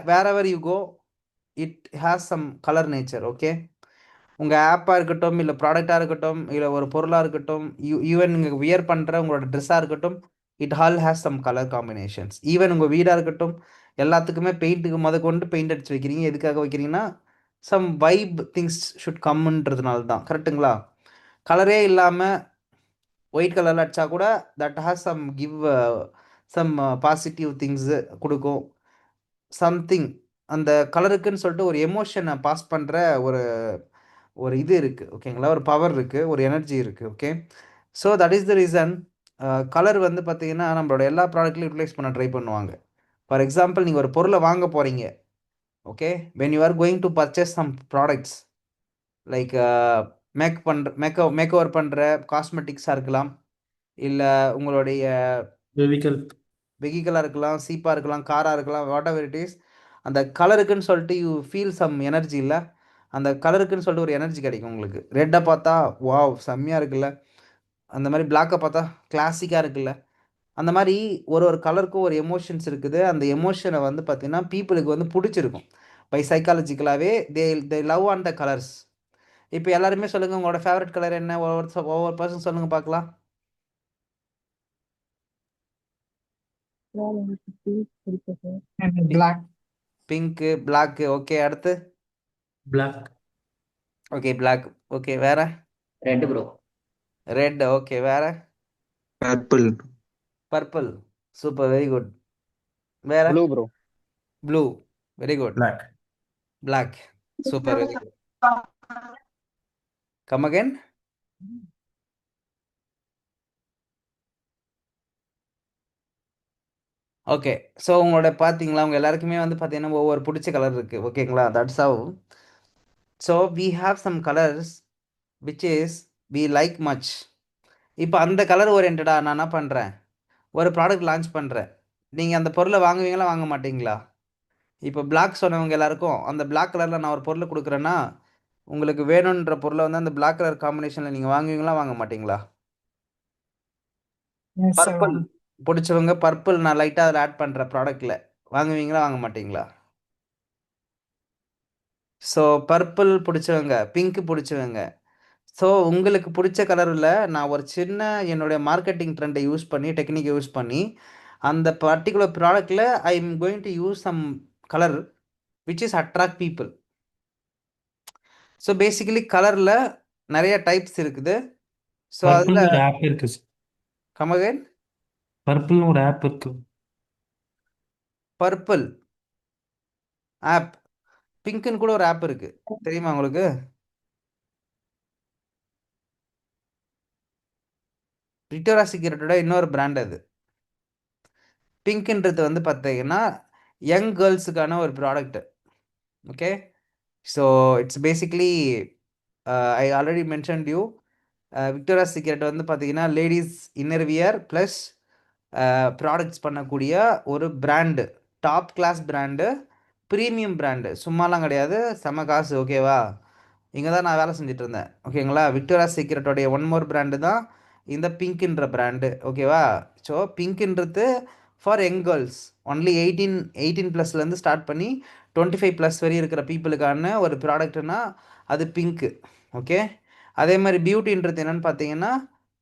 whatever you go it has some colour nature. Okay, உங்கள் ஆப்பாக இருக்கட்டும், இல்லை ப்ராடக்டாக இருக்கட்டும், இல்லை ஒரு பொருளாக இருக்கட்டும், ஈவன் நீங்கள் வியர் பண்ணுற உங்களோட ட்ரெஸ்ஸாக இருக்கட்டும், it all has some colour combinations. Even உங்கள் வீடாக இருக்கட்டும், எல்லாத்துக்குமே பெயிண்ட்டுக்கு கொண்டு பெயிண்ட் அடிச்சு வைக்கிறீங்க. எதுக்காக வைக்கிறீங்கன்னா சம் வைப் திங்ஸ் ஷுட் கம்ன்றதுனால தான். கரெக்டுங்களா? கலரே இல்லாமல் ஒயிட் கலரில் அடித்தா கூட that has some some positive things கொடுக்கும். சம்திங் அந்த கலருக்குன்னு சொல்லிட்டு ஒரு எமோஷனை பாஸ் பண்ணுற ஒரு இது இருக்குது. ஓகேங்களா? ஒரு பவர் இருக்குது, ஒரு எனர்ஜி இருக்குது. Okay, so that is the reason colour வந்து பார்த்தீங்கன்னா நம்மளோட எல்லா ப்ராடக்ட்லையும் யூட்டிலைஸ் பண்ண ட்ரை பண்ணுவாங்க. ஃபார் எக்ஸாம்பிள் நீங்கள் ஒரு பொருளை வாங்க போகிறீங்க. Okay, when you are going to purchase some products like make over பண்ணுற காஸ்மெட்டிக்ஸாக இருக்கலாம், இல்லை உங்களுடைய வெஹிக்கல். வெஹிக்கலாக இருக்கலாம், சீப்பாக இருக்கலாம், காராக இருக்கலாம், வாட் எவர் இட் இஸ். அந்த கலருக்குன்னு சொல்லிட்டு யூ ஃபீல் சம் எனர்ஜி இல்லை, அந்த கலருக்குன்னு சொல்லிட்டு ஒரு எனர்ஜி கிடைக்கும் உங்களுக்கு. ரெட்டை பார்த்தா வாவ் செம்மையாக இருக்குல்ல, அந்த மாதிரி பிளாக்கை பார்த்தா கிளாசிக்காக இருக்குல்ல. அந்த மாதிரி ஒரு ஒரு கலருக்கும் ஒரு எமோஷன்ஸ் இருக்குது. அந்த எமோஷனை வந்து பார்த்தீங்கன்னா பீப்புளுக்கு வந்து பிடிச்சிருக்கும். பை சைக்காலஜிக்கலாகவே they love on the colours. இப்போ எல்லாருமே சொல்லுங்கள் உங்களோட ஃபேவரட் கலர் என்ன, ஒவ்வொரு பர்சன் சொல்லுங்கள் பார்க்கலாம். சார் எனக்கு பீச் பிடிக்கும். Black. Pink, black. ஓகே, அடுத்து. Black. Okay, black. ஓகே, வேற. Red bro. ரெட். ஓகே, வேற. Purple. Purple. Super, very good. வேற. Blue bro. Blue. Very good. Black. Black. Super, very good. Come again. Okay, so உங்களோட பார்த்தீங்களா உங்கள் எல்லாருக்குமே வந்து பார்த்தீங்கன்னா ஒவ்வொரு பிடிச்ச கலர் இருக்குது. ஓகேங்களா, that's how. So we have some colours which is we like much. இப்போ அந்த கலர் ஓரியன்டாக நான் என்ன பண்ணுறேன், ஒரு ப்ராடக்ட் லான்ச் பண்ணுறேன். நீங்கள் அந்த பொருளை வாங்குவீங்களா வாங்க மாட்டீங்களா? இப்போ பிளாக் சொன்னவங்க எல்லாருக்கும் அந்த பிளாக் கலரில் நான் ஒரு பொருளை கொடுக்குறேன்னா உங்களுக்கு வேணுன்ற பொருளை வந்து அந்த பிளாக் கலர் காம்பினேஷனில் நீங்கள் வாங்குவீங்களா வாங்க மாட்டீங்களா? Yes, sir. பர்பிள் பிடிச்சவங்க பர்பிள் நான் லைட்டாக அதில் ஆட் பண்ணுறேன் ப்ராடக்டில், வாங்குவீங்களா வாங்க மாட்டீங்களா? ஸோ பர்பிள் பிடிச்சவங்க, பிங்க் பிடிச்சவங்க. ஸோ உங்களுக்கு பிடிச்ச கலரில் நான் ஒரு சின்ன என்னுடைய மார்க்கெட்டிங் ட்ரெண்டை யூஸ் பண்ணி டெக்னிக்கை யூஸ் பண்ணி அந்த பர்டிகுலர் ப்ராடக்டில் I am going to use some colour which is attract people. So basically கலரில் நிறைய டைப்ஸ் இருக்குது. ஸோ அதில் பர்பிள்னு ஒரு ஆப் இருக்கு. கமகன் பர்பிள்னு ஒரு ஆப் இருக்கு. பர்பிள் ஆப், பிங்க்குன்னு கூட ஒரு ஆப் இருக்கு, தெரியுமா உங்களுக்கு? விக்டோரியா சீக்ரெட்டோட இன்னொரு பிராண்ட் அது. பிங்க்ன்றது வந்து பார்த்தீங்கன்னா யங் கேர்ள்ஸுக்கான ஒரு product. Okay, so it's basically I already mentioned you. Victoria Secret வந்து பார்த்தீங்கன்னா லேடிஸ் இன்னர்வியர் ப்ளஸ் ப்ராடக்ட்ஸ் பண்ணக்கூடிய ஒரு brand, top class brand, premium brand, சும்மாலாம் கிடையாது, செம காசு. ஓகேவா, இங்கே தான் நான் வேலை செஞ்சுட்டு இருந்தேன். ஓகேங்களா, விக்டோரியா சீக்ரெட்டோடைய ஒன் மோர் பிராண்டு தான் இந்த பிங்க்ன்ற பிராண்டு. ஓகேவா, ஸோ பிங்க்ன்றது ஃபார் யங் கேர்ள்ஸ் ஒன்லி 18 ப்ளஸ்லேருந்து ஸ்டார்ட் பண்ணி 25+ வரை இருக்கிற பீப்புளுக்கான ஒரு ப்ராடக்ட்னா அது பிங்க்கு. ஓகே, அதே மாதிரி பியூட்டின்றது என்னென்னு பார்த்தீங்கன்னா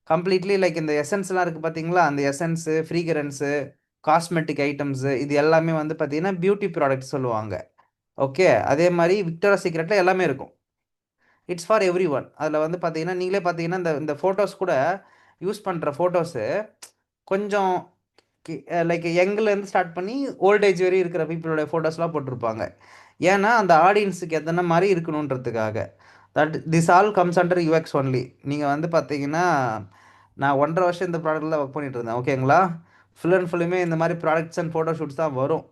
கம்ப்ளீட்லி லைக் இந்த எசன்ஸ்லாம் இருக்குது பார்த்தீங்களா, அந்த எசன்ஸு, ஃப்ரீகரன்ஸு, காஸ்மெட்டிக் ஐட்டம்ஸு, இது எல்லாமே வந்து பார்த்தீங்கன்னா பியூட்டி ப்ராடக்ட் சொல்லுவாங்க. ஓகே, அதே மாதிரி விக்டோரியா சீக்ரெட்டில் எல்லாமே இருக்கும். It's for every one. அதில் வந்து பார்த்தீங்கன்னா நீங்களே பார்த்தீங்கன்னா இந்த ஃபோட்டோஸ் கூட யூஸ் பண்ணுற ஃபோட்டோஸு கொஞ்சம் லைக் யங்லேருந்து ஸ்டார்ட் பண்ணி ஓல்டேஜ் வரை இருக்கிற பீப்புளோட ஃபோட்டோஸ்லாம் போட்டிருப்பாங்க. ஏன்னா அந்த ஆடியன்ஸுக்கு எத்தனை மாதிரி இருக்கணுன்றதுக்காக. This all comes under UX only. நீங்கள் வந்து பார்த்தீங்கன்னா நான் 1.5 வருஷம் இந்த ப்ராடக்ட்டில் ஒர்க் பண்ணிட்டு இருந்தேன். ஓகேங்களா, ஃபுல் அண்ட் ஃபுல்லுமே இந்த மாதிரி ப்ராடக்ட்ஸ் அண்ட் ஃபோட்டோ ஷூட்ஸ் தான் வரும்.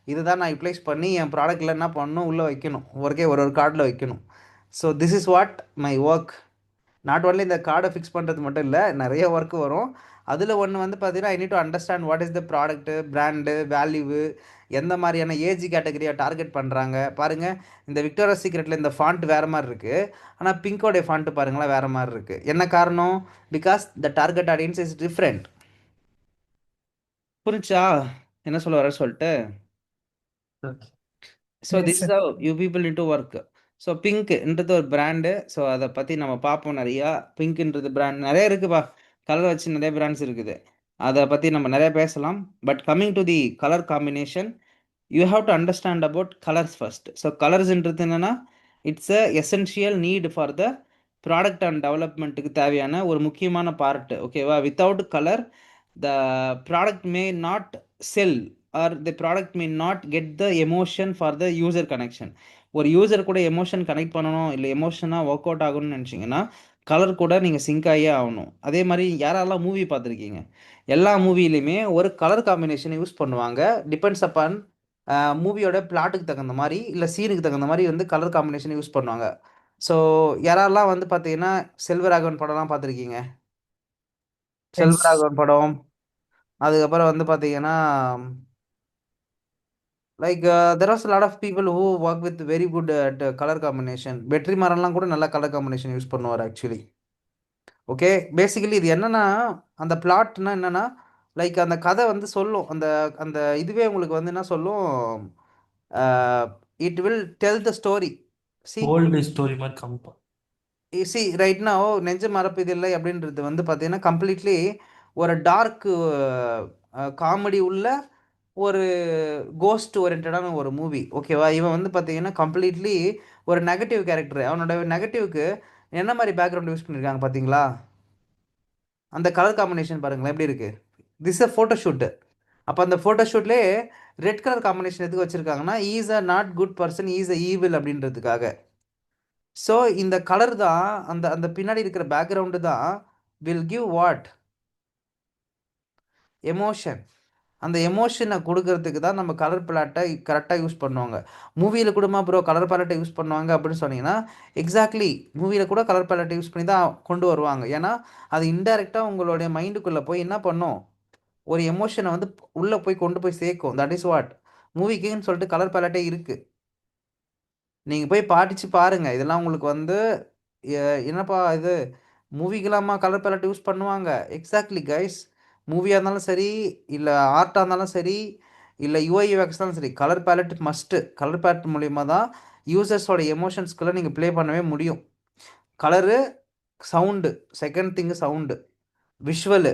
இதுதான் நான் யூட்டிலைஸ் பண்ணி என் ப்ராடக்ட்டில் என்ன பண்ணணும், உள்ளே வைக்கணும், ஒரு கார்டில் வைக்கணும். So this is what my work. Not only இந்த கார்டை ஃபிக்ஸ் பண்ணுறது மட்டும் இல்லை, நிறைய ஒர்க் வரும். அதில் ஒன்று வந்து பார்த்தீங்கன்னா I need to understand what is the product, brand, value, எந்த மாதிரியான ஏஜ் கேட்டகரியாக டார்கெட் பண்ணுறாங்க. பாருங்கள், இந்த விக்டோரியா சீக்ரெட்டில் இந்த ஃபாண்ட் வேறு மாதிரி இருக்குது, ஆனால் பிங்கோடைய ஃபாண்ட்டு பாருங்களேன் வேறு மாதிரி இருக்குது. என்ன காரணம்? Because the target audience is different. புரிஞ்சா என்ன சொல்ல வர சொல்லிட்டு? So Yes, this sir. Is how you people need to work. So பிங்க்ன்றது ஒரு பிராண்டு. ஸோ அதை பற்றி நம்ம பார்ப்போம் நிறையா. பிங்க்ன்றது பிராண்ட் நிறைய இருக்குப்பா, கலர் வச்சு நிறைய பிராண்ட்ஸ் இருக்குது, அதை பற்றி நம்ம நிறைய பேசலாம். But coming to the colour combination, you have to understand about colours first. So கலர்ஸ்ன்றது என்னென்னா it's a essential need for the product and டெவலப்மெண்ட்டுக்கு தேவையான ஒரு முக்கியமான பார்ட்டு. ஓகேவா, without colour the product may not sell or the product may not get the emotion for the user connection. ஒரு user கூட emotion connect பண்ணணும், இல்லை எமோஷனாக work out ஆகணும்னு நினச்சிங்கன்னா கலர் கூட நீங்கள் சிங்க் ஆகியே ஆகணும். அதே மாதிரி யாரெல்லாம் மூவி பார்த்துருக்கீங்க, எல்லா மூவிலையுமே ஒரு கலர் காம்பினேஷன் யூஸ் பண்ணுவாங்க. டிபெண்ட்ஸ் அப்பான் மூவியோட பிளாட்டுக்கு தகுந்த மாதிரி இல்லை சீனுக்கு தகுந்த மாதிரி வந்து கலர் காம்பினேஷன் யூஸ் பண்ணுவாங்க. ஸோ யாரெல்லாம் வந்து பார்த்தீங்கன்னா செல்வராகவன் படம்லாம் பார்த்துருக்கீங்க, செல்வராகவன் படம். அதுக்கப்புறம் வந்து பார்த்தீங்கன்னா like there was lot of people who work with very good at colour combination. வெற்றிமாறன்லாம் கூட நல்ல கலர் காம்பினேஷன் யூஸ் பண்ணுவார் ஆக்சுவலி. ஓகே, பேசிக்கலி இது என்னன்னா, அந்த பிளாட்னா என்னன்னா, லைக் அந்த கதை வந்து சொல்லும், அந்த அந்த இதுவே உங்களுக்கு வந்து என்ன சொல்லும், it will tell the story. C old story மாதிரி கம்பா. சி ரைட் நவ் நெஞ்ச மறப்பதில்லை அப்படின்றது வந்து பார்த்தீங்கன்னா கம்ப்ளீட்லி ஒரு டார்க் காமெடி உள்ள ஒரு கோஸ்ட் ஓரியன்டான ஒரு மூவி. ஓகேவா, இவன் வந்து பார்த்தீங்கன்னா கம்ப்ளீட்லி ஒரு நெகட்டிவ் கேரக்டர். அவனோட நெகட்டிவ்க்கு என்ன மாதிரி பேக்ரவுண்ட் யூஸ் பண்ணியிருக்காங்க பார்த்தீங்களா, அந்த கலர் காம்பினேஷன் பாருங்களேன் எப்படி இருக்கு. This a photo shoot. அப்போ அந்த ஃபோட்டோ ஷூட்லேயே ரெட் கலர் காம்பினேஷன் எதுக்கு வச்சுருக்காங்கன்னா, he's a not good person, he's a evil அப்படின்றதுக்காக. ஸோ இந்த கலர் தான், அந்த அந்த பின்னாடி இருக்கிற பேக்ரவுண்டு தான் வில் கிவ் வாட் எமோஷன். அந்த எமோஷனை கொடுக்கறதுக்கு தான் நம்ம கலர் பேலட்டை கரெக்டாக யூஸ் பண்ணுவாங்க. மூவியில் கூடமா ப்ரோ கலர் பேலட்டை யூஸ் பண்ணுவாங்க அப்படின்னு சொன்னீங்கன்னா, எக்ஸாக்ட்லி மூவியில் கூட கலர் பேலட்டை யூஸ் பண்ணி தான் கொண்டு வருவாங்க. ஏன்னா அது இன்டைரக்டாக உங்களுடைய மைண்டுக்குள்ளே போய் என்ன பண்ணும், ஒரு எமோஷனை வந்து உள்ளே போய் கொண்டு போய் சேர்க்கும். தட் இஸ் வாட் மூவிக்குன்னு சொல்லிட்டு கலர் பேலட்டே இருக்குது. நீங்கள் போய் பாடிச்சு பாருங்கள். இதெல்லாம் உங்களுக்கு வந்து என்னப்பா இது மூவிக்கெல்லாமா கலர் பேலட் யூஸ் பண்ணுவாங்க? எக்ஸாக்ட்லி கைஸ், மூவியாக இருந்தாலும் சரி, இல்லை ஆர்ட்டாக இருந்தாலும் சரி, இல்லை யூஐ இருந்தாலும் சரி, colour palette must. Colour palette மூலிமா தான் யூசர்ஸோட எமோஷன்ஸ்குள்ளே நீங்கள் ப்ளே பண்ணவே முடியும். Colour, sound, second thing sound, visual.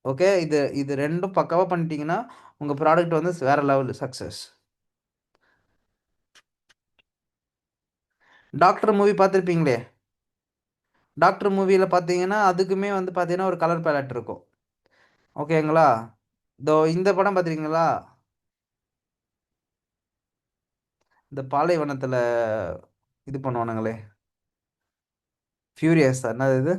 Okay, இது இது ரெண்டும் பக்காவாக பண்ணிட்டீங்கன்னா உங்கள் ப்ராடக்ட் வந்து வேறு லெவல் சக்ஸஸ். டாக்டர் மூவி பார்த்துருப்பீங்களே, டாக்டர் மூவியில் பார்த்தீங்கன்னா அதுக்குமே வந்து பார்த்தீங்கன்னா ஒரு கலர் பேலட் இருக்கும். ஓகேங்களா, இதோ இந்த படம் பார்த்துருக்கீங்களா, இந்த பாலைவனத்தில் இது பண்ணுவானுங்களே, ஃபியூரியஸ் என்னது இது,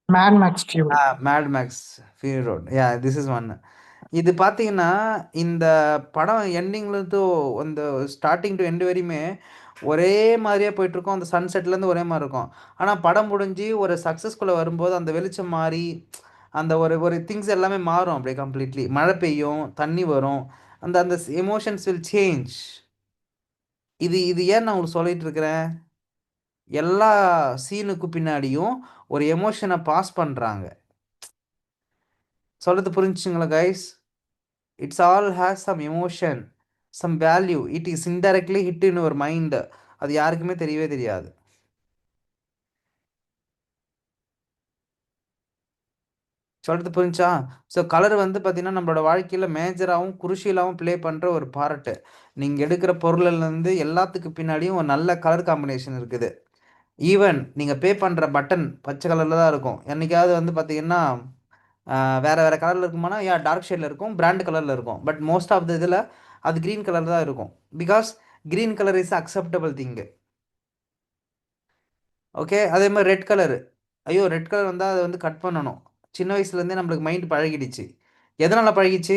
Mad Max Fury. Mad Max Fury Road. Yeah, this is one. இது பார்த்தீங்கன்னா இந்த படம் எண்டிங்லேருந்து அந்த ஸ்டார்டிங் டு எண்டு வரையுமே ஒரே மாதிரியே போயிட்டுருக்கும். அந்த சன்செட்லேருந்து ஒரே மாதிரி இருக்கும். ஆனால் படம் முடிஞ்சு ஒரு சக்ஸஸ்குள்ளே வரும்போது அந்த வெளிச்சம் மாறி அந்த ஒரு ஒரு திங்ஸ் எல்லாமே மாறும் அப்படியே கம்ப்ளீட்லி. மழை பெய்யும், தண்ணி வரும், அந்த அந்த எமோஷன்ஸ் வில் சேஞ்ச். இது இது ஏன் நான் உங்களுக்கு சொல்லிட்டு இருக்கிறேன், எல்லா சீனுக்கு பின்னாடியும் ஒரு எமோஷனை பாஸ் பண்ணுறாங்க. சொல்கிறது புரிஞ்சுங்களா guys? It's all has some emotion, some value. It is indirectly hit in your mind. அது யாருக்குமே தெரியவே தெரியாது. சொல்கிறது புரிஞ்சா? ஸோ கலர் வந்து பார்த்திங்கன்னா நம்மளோட வாழ்க்கையில் மேஜராகவும் குருஷியலாகவும் ப்ளே பண்ணுற ஒரு பார்ட்டு. நீங்கள் எடுக்கிற பொருள்லேருந்து எல்லாத்துக்கு பின்னாடியும் ஒரு நல்ல கலர் காம்பினேஷன் இருக்குது. ஈவன் நீங்கள் பே பண்ணுற பட்டன் பச்சை கலரில் தான் இருக்கும். என்றைக்காவது வந்து பார்த்திங்கன்னா வேறு வேறு கலரில் இருக்குமானா, டார்க் ஷேடில் இருக்கும், பிராண்ட் கலரில் இருக்கும். பட் மோஸ்ட் ஆஃப் த இதில் அது க்ரீன் கலர் தான் இருக்கும். Because green colour is acceptable thing. Okay, அதே மாதிரி ரெட் கலரு, ஐயோ ரெட் கலர் வந்தால் அதை வந்து கட் பண்ணணும். சின்ன வயசுலேருந்தே நம்மளுக்கு மைண்ட் பழகிடுச்சு. எதனால் பழகிச்சு?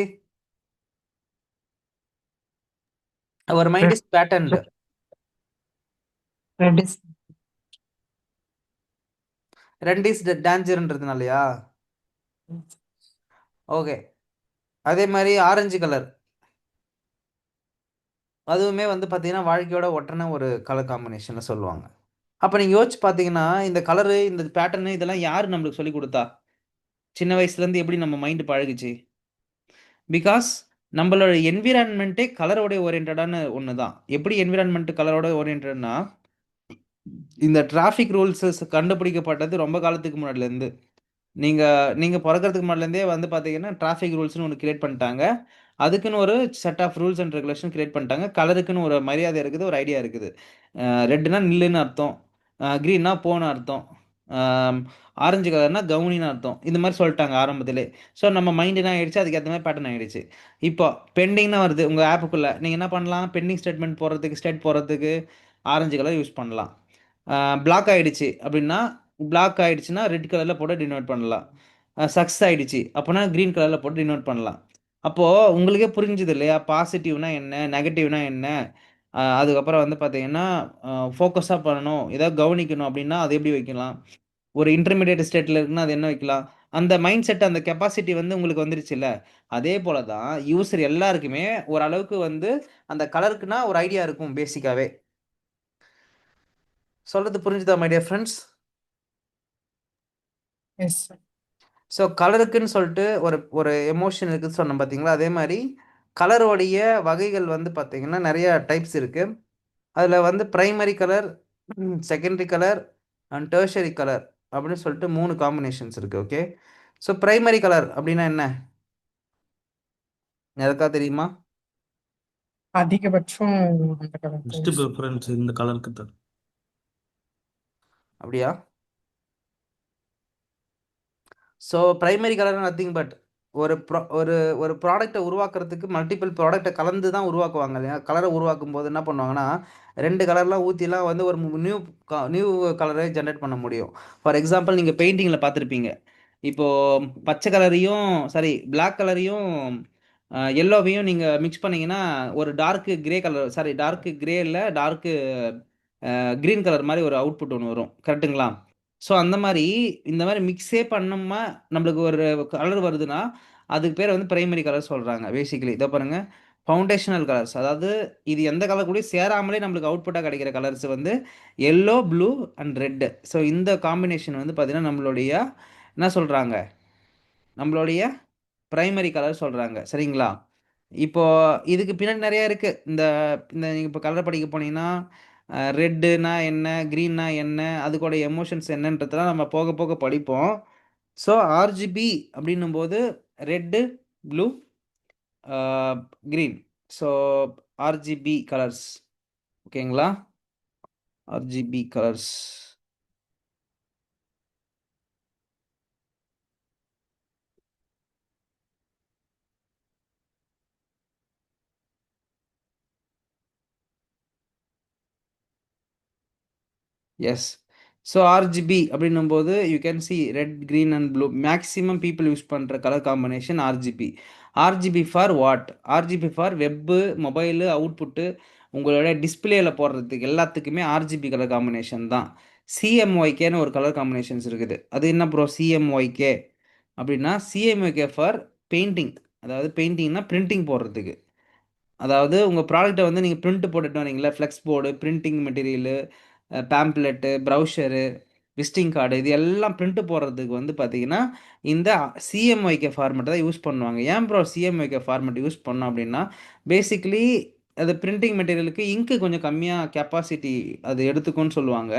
அவர் mind is patterned. Red is red is டேஞ்சர்ன்றதுனாலயா? ஓகே, அதே மாதிரி ஆரஞ்சு கலர், அதுவுமே வந்து பார்த்தீங்கன்னா வாழ்க்கையோட ஒட்டுன ஒரு கலர் காம்பினேஷனில் சொல்லுவாங்க. அப்போ நீங்கள் யோசிச்சு பார்த்தீங்கன்னா இந்த கலரு, இந்த பேட்டர்னு இதெல்லாம் யார் நம்மளுக்கு சொல்லி கொடுத்தா? சின்ன வயசுலேருந்து எப்படி நம்ம மைண்டு பழகுச்சு? பிகாஸ் நம்மளோட என்விரான்மெண்ட்டே கலரோட ஓரியன்டான ஒன்று தான். எப்படி என்விரான்மெண்ட் கலரோட ஓரியன்டா, இந்த டிராஃபிக் ரூல்ஸஸ் கண்டுபிடிக்கப்பட்டது ரொம்ப காலத்துக்கு முன்னாடிலேருந்து. நீங்கள் பிறக்கிறதுக்கு முன்னாடிலேருந்தே வந்து பார்த்தீங்கன்னா டிராஃபிக் ரூல்ஸ்னு ஒன்று கிரியேட் பண்ணிட்டாங்க. அதுக்குன்னு ஒரு set of rules and regulation create பண்ணிட்டாங்க. கலருக்குன்னு ஒரு மரியாதை இருக்குது, ஒரு ஐடியா இருக்குது. ரெட்டுனா நில்லுன்னு அர்த்தம், க்ரீன்னா போன்னு அர்த்தம், ஆரஞ்சு கலர்னா கவுனின்னு அர்த்தம். இந்த மாதிரி சொல்லிட்டாங்க ஆரம்பத்திலே. ஸோ நம்ம மைண்ட் என்ன ஆகிடுச்சு, அதுக்கேற்ற மாதிரி பேட்டர்ன் ஆகிடுச்சு. இப்போ பெண்டிங்னா வருது உங்கள் ஆப்புக்குள்ளே, நீங்கள் என்ன பண்ணலாம், பெண்டிங் ஸ்டேட்மெண்ட் போடுறதுக்கு, ஸ்டேட் போடுறதுக்கு ஆரஞ்சு கலர் யூஸ் பண்ணலாம். பிளாக் ஆகிடுச்சு அப்படின்னா பிளாக் ஆயிடுச்சுன்னா ரெட் கலரில் போட்டு டினோட் பண்ணலாம். சக்ஸ் ஆயிடுச்சு அப்போனா க்ரீன் கலரில் போட்டு டினோட் பண்ணலாம். அப்போது உங்களுக்கே புரிஞ்சுது இல்லையா, பாசிட்டிவ்னா என்ன, நெகட்டிவ்னா என்ன, அதுக்கப்புறம் வந்து பார்த்தீங்கன்னா ஃபோக்கஸாக பண்ணணும், ஏதாவது கவனிக்கணும் அப்படின்னா அது எப்படி வைக்கலாம், ஒரு இன்டர்மீடியட் ஸ்டேட்டில் இருக்குன்னா அது என்ன வைக்கலாம், அந்த மைண்ட் செட் அந்த கெப்பாசிட்டி வந்து உங்களுக்கு வந்துருச்சுல்ல. அதே போல தான் யூசர் எல்லாருக்குமே ஓரளவுக்கு வந்து அந்த கலருக்குன்னா ஒரு ஐடியா இருக்கும் பேசிக்காவே. சொல்றது புரிஞ்சுதா my dear friends? Yes, sir. So கலருக்குன்னு சொல்லிட்டு ஒரு ஒரு எமோஷன் இருக்குன்னு சொன்னோம் பார்த்தீங்களா, அதே மாதிரி கலரோடைய வகைகள் வந்து பார்த்தீங்கன்னா நிறைய டைப்ஸ் இருக்குது. அதில் வந்து primary colour, secondary colour and tertiary colour அப்படின்னு சொல்லிட்டு 3 காம்பினேஷன்ஸ் இருக்குது. ஓகே, ஸோ ப்ரைமரி கலர் அப்படின்னா என்ன, எதுக்கா தெரியுமா? அதிகபட்சம் அந்த கலர் ஃபர்ஸ்ட் ப்ரிஃபரன்ஸ் இந்த கலருக்கு தான். அப்படியா? So primary colour nothing but ஒரு ஒரு ஒரு ப்ராடக்டை உருவாக்குறதுக்கு மல்டிபிள் ப்ராடக்டை கலந்து தான் உருவாக்குவாங்க இல்லையா. கலரை உருவாக்கும் போது என்ன பண்ணுவாங்கன்னா 2 கலர்லாம் ஊற்றிலாம் வந்து ஒரு நியூ கலரை ஜென்ரேட் பண்ண முடியும். ஃபார் எக்ஸாம்பிள் நீங்கள் பெயிண்டிங்கில் பார்த்துருப்பீங்க. இப்போது பச்சை கலரையும் சாரி பிளாக் கலரையும் எல்லோவையும் நீங்கள் மிக்ஸ் பண்ணீங்கன்னா ஒரு dark grey colour, sorry dark grey இல்லை, டார்க்கு க்ரீன் கலர் மாதிரி ஒரு அவுட்புட் ஒன்று வரும், கரெக்டுங்களா? ஸோ அந்த மாதிரி இந்த மாதிரி மிக்ஸே பண்ணோமா நம்மளுக்கு ஒரு கலர் வருதுன்னா அதுக்கு பேர் வந்து பிரைமரி கலர் சொல்கிறாங்க. பேசிக்கலி இதை பாருங்கள், ஃபவுண்டேஷனல் கலர்ஸ், அதாவது இது எந்த கலர் கூட சேராமலே நம்மளுக்கு அவுட்புட்டாக கிடைக்கிற கலர்ஸ் வந்து yellow, blue and red. So இந்த காம்பினேஷன் வந்து பார்த்திங்கன்னா நம்மளுடைய என்ன சொல்கிறாங்க, நம்மளுடைய பிரைமரி கலர் சொல்கிறாங்க. சரிங்களா? இப்போ இதுக்கு பின்னாடி நிறையா இருக்குது. இந்த இந்த நீங்கள் இப்போ கலர் படிக்க போனீங்கன்னா ரெட்டுனா என்ன, க்ரீன்னா என்ன, அதுக்கூட எமோஷன்ஸ் என்னன்றதெல்லாம் நம்ம போக போக படிப்போம். ஸோ ஆர்ஜிபி அப்படின்னும் போது red, blue, green. So RGB colours. ஓகேங்களா? RGB colours. Yes. So RGB அப்படின்னும் போது you can see red, green and blue. Maximum people use பண்ணுற colour combination RGB. RGB for what? RGB for web, mobile, output, உங்களோட டிஸ்பிளேயில் போடுறதுக்கு எல்லாத்துக்குமே RGB colour combination தான். சிஎம்ஒய்கேன்னு ஒரு கலர் காம்பினேஷன்ஸ் இருக்குது. அது என்ன ப்ரோ சிஎம்ஒய்கே அப்படின்னா? சிஎம்ஒய்கே ஃபார் பெயிண்டிங், அதாவது பெயிண்டிங்னா பிரிண்டிங் போடுறதுக்கு. அதாவது உங்கள் ப்ராடக்ட்டை வந்து நீங்கள் பிரிண்ட் போட்டுட்டு வரீங்களா, flex board, printing material, pamphlet, brochure, visiting card, இது எல்லாம் பிரிண்ட் போடுறதுக்கு வந்து பார்த்தீங்கன்னா இந்த சிஎம்ஒய்கே ஃபார்மெட்டை தான் யூஸ் பண்ணுவாங்க. ஏன் ப்ரோ சிஎம்ஒய்கே ஃபார்மெட் யூஸ் பண்ணோம் அப்படின்னா, பேசிக்கலி அது பிரிண்டிங் மெட்டீரியலுக்கு இங்கு கொஞ்சம் கம்மியாக கெப்பாசிட்டி அது எடுத்துக்கும்னு சொல்லுவாங்க.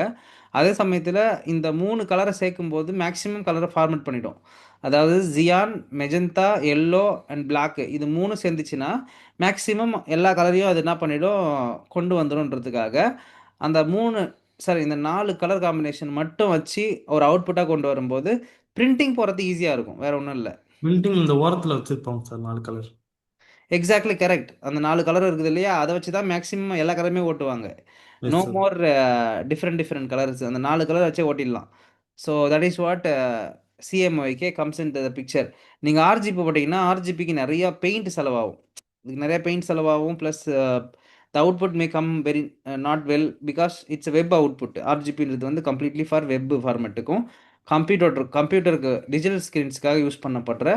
அதே சமயத்தில் இந்த 3 கலரை சேர்க்கும்போது மேக்ஸிமம் கலரை ஃபார்மெட் பண்ணிடும். அதாவது Ziyan, magenta, yellow and black, இது 3 சேர்ந்துச்சுன்னா மேக்ஸிமம் எல்லா கலரையும் அது என்ன பண்ணிடும், கொண்டு வந்துடும்ன்றதுக்காக அந்த 3 சாரி இந்த 4 கலர் காம்பினேஷன் மட்டும் வச்சு ஒரு அவுட்புட்டாக கொண்டு வரும்போது பிரிண்டிங் போகிறது ஈஸியாக இருக்கும், வேறு ஒன்றும் இல்லை. பிரிண்டிங் இந்த ஓரத்தில் வச்சுருப்பாங்க சார் 4 கலர். Exactly correct. அந்த 4 கலர் இருக்குது இல்லையா, அதை வச்சு தான் மேக்ஸிமம் எல்லா கலருமே ஓட்டுவாங்க. Yes no sir. More different colours, அந்த 4 கலர் வச்சே ஓட்டிடலாம். So that is what CMYK comes in the picture. நீங்கள் ஆர்ஜிபி போட்டிங்கன்னா ஆர்ஜிபிக்கு நிறையா பெயிண்ட் செலவாகும். இதுக்கு நிறைய பெயிண்ட் செலவாகும். Plus the output may come very not well because it's web output. ஆர்ஜிபின்றது வந்து கம்ப்ளீட்லி ஃபார் வெப் ஃபார்மெட்டுக்கும் கம்ப்யூட்டருக்கு டிஜிட்டல் ஸ்க்ரீன்ஸ்க்காக யூஸ் பண்ணப்படுற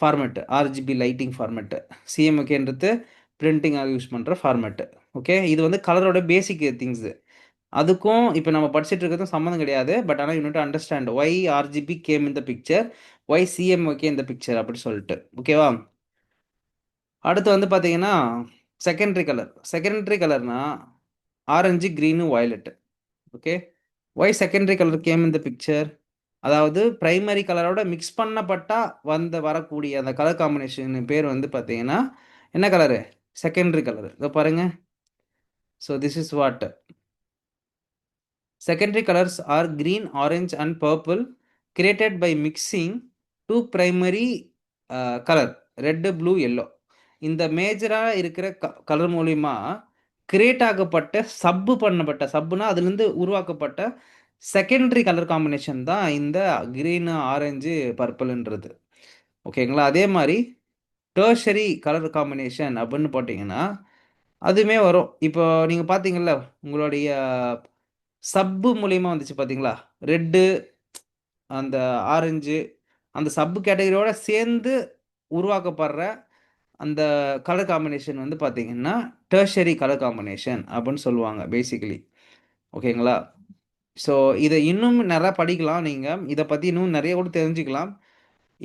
ஃபார்மெட்டு ஆர்ஜிபி லைட்டிங் ஃபார்மெட்டு. சிஎம்ஒகேன்றது பிரிண்டிங்காக யூஸ் பண்ணுற ஃபார்மெட்டு. ஓகே, இது வந்து கலரோட பேசிக் திங்ஸு. அதுக்கும் இப்போ நம்ம படிச்சுட்டு இருக்கிறதும் சம்மந்தம் கிடையாது. பட் ஆனால் you need to understand why RGB came in the picture, why CMYK இந்த பிக்சர் அப்படி சொல்லிட்டு. ஓகேவா? அடுத்து வந்து பார்த்தீங்கன்னா செகண்டரி கலர்னா orange, green, violet. Okay, why secondary colour came இந்த பிக்சர்? அதாவது பிரைமரி கலரோட மிக்ஸ் பண்ணப்பட்டா வரக்கூடிய அந்த கலர் காம்பினேஷன் பேர் வந்து பார்த்தீங்கன்னா என்ன கலரு? Secondary colour. இதை பாருங்க. So this is what secondary colors are green, orange and purple created by mixing two primary color red, blue, yellow. இந்த மேஜராக இருக்கிற கலர் மூலிமா கிரியேட் ஆகப்பட்ட சப்புனா அதுலேருந்து உருவாக்கப்பட்ட செகண்டரி கலர் காம்பினேஷன் தான் இந்த கிரீனு ஆரஞ்சு பர்பிள்ன்றது. ஓகேங்களா? அதே மாதிரி டெர்ஷரி கலர் காம்பினேஷன் அப்படின்னு போட்டிங்கன்னா அதுவுமே வரும். இப்போ நீங்கள் பார்த்தீங்கல்ல உங்களுடைய சப்பு மூலியமாக வந்துச்சு பார்த்தீங்களா? ரெட்டு, அந்த ஆரஞ்சு, அந்த சப்பு கேட்டகரியோட சேர்ந்து உருவாக்கப்படுற அந்த கலர் காம்பினேஷன் வந்து பார்த்தீங்கன்னா டெர்ஷரி கலர் காம்பினேஷன் அப்படின்னு சொல்லுவாங்க பேசிக்கலி. ஓகேங்களா? ஸோ இதை இன்னும் நிறையா படிக்கலாம். நீங்கள் இதை பற்றி இன்னும் நிறைய கூட தெரிஞ்சுக்கலாம்.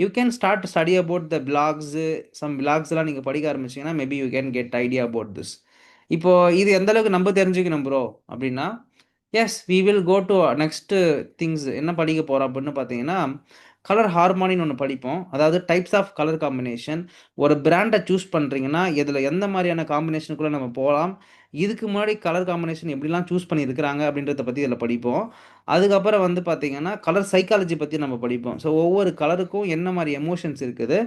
You can start study about the blogs, some பிளாக்ஸ்லாம் நீங்கள் படிக்க ஆரம்பிச்சிங்கன்னா maybe you can get idea about this. இப்போது இது எந்த அளவுக்கு நம்ம தெரிஞ்சுக்கணும் ப்ரோ அப்படின்னா, yes we will go to next things. என்ன படிக்க போகிறோம் அப்படின்னு பார்த்தீங்கன்னா, கலர் ஹார்மோனின்னு ஒன்று படிப்போம். அதாவது டைப்ஸ் ஆஃப் கலர் காம்பினேஷன். ஒரு பிராண்டை சூஸ் பண்ணுறீங்கன்னா இதில் எந்த மாதிரியான காம்பினேஷனுக்குள்ளே நம்ம போகலாம், இதுக்கு முன்னாடி கலர் காம்பினேஷன் எப்படிலாம் சூஸ் பண்ணியிருக்கிறாங்க அப்படின்றத பற்றி இதில் படிப்போம். அதுக்கப்புறம் வந்து பார்த்தீங்கன்னா கலர் சைக்காலஜி பற்றி நம்ம படிப்போம். ஸோ ஒவ்வொரு கலருக்கும் என்ன மாதிரி எமோஷன்ஸ் இருக்குது,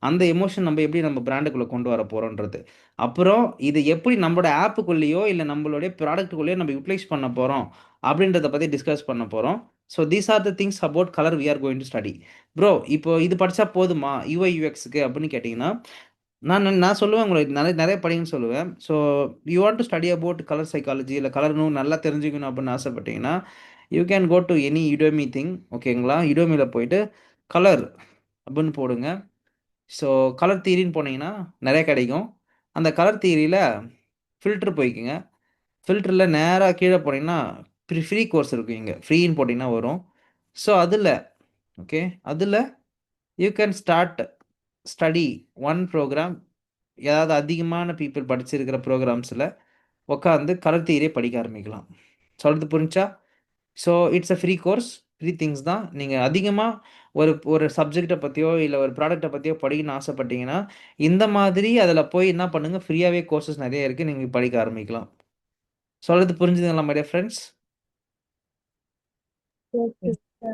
அந்த எமோஷன் நம்ம எப்படி நம்ம பிராண்டுக்குள்ளே கொண்டு வர போகிறோன்றது. அப்புறம் இது எப்படி நம்மளோட ஆப்புக்குள்ளேயோ இல்லை நம்மளுடைய ப்ராடக்ட்டுக்குள்ளேயோ நம்ம யூட்டிலைஸ் பண்ண போகிறோம் அப்படின்றத பற்றி டிஸ்கஸ் பண்ண போகிறோம். So these are the things about colour we are going to study. Bro இப்போ இது படித்தா போதுமா யூஐ யூஎக்ஸுக்கு அப்படின்னு கேட்டிங்கன்னா, நான் நான் சொல்லுவேன் உங்களுக்கு நிறைய நிறைய படிங்கன்னு சொல்லுவேன். So you want to study about colour psychology இல்லை கலர் இன்னும் நல்லா தெரிஞ்சுக்கணும் அப்படின்னு ஆசைப்பட்டீங்கன்னா you can go to any Udemy thing. ஓகேங்களா? யுடோமியில் போயிட்டு கலர் அப்படின்னு போடுங்க. ஸோ கலர் தியரின்னு போனீங்கன்னா நிறைய கிடைக்கும். அந்த கலர் தியரியில் ஃபில்ட்ரு போய்க்குங்க. ஃபில்டரில் நேராக கீழே போனீங்கன்னா ஃப்ரீ கோர்ஸ் இருக்கும். இங்கே ஃப்ரீன்னு போட்டிங்கன்னா வரும். ஸோ அதில் ஓகே அதில் you can start study one program. ஏதாவது அதிகமான பீப்புள் படிச்சிருக்கிற ப்ரோக்ராம்ஸில் உட்காந்து கலர் தியரியை படிக்க ஆரம்பிக்கலாம். சொல்கிறது புரிஞ்சா? So it's a free course, free things தான். நீங்கள் அதிகமாக ஒரு ஒரு சப்ஜெக்டை பற்றியோ இல்லை ஒரு ப்ராடக்ட்டை பற்றியோ படிக்கணும்னு ஆசைப்பட்டீங்கன்னா இந்த மாதிரி அதில் போய் என்ன பண்ணுங்கள், ஃப்ரீயாகவே கோர்சஸ் நிறைய இருக்குது, நீங்கள் படிக்க ஆரம்பிக்கலாம். சொல்கிறது புரிஞ்சுதுங்களா my dear friends? Yes, sir.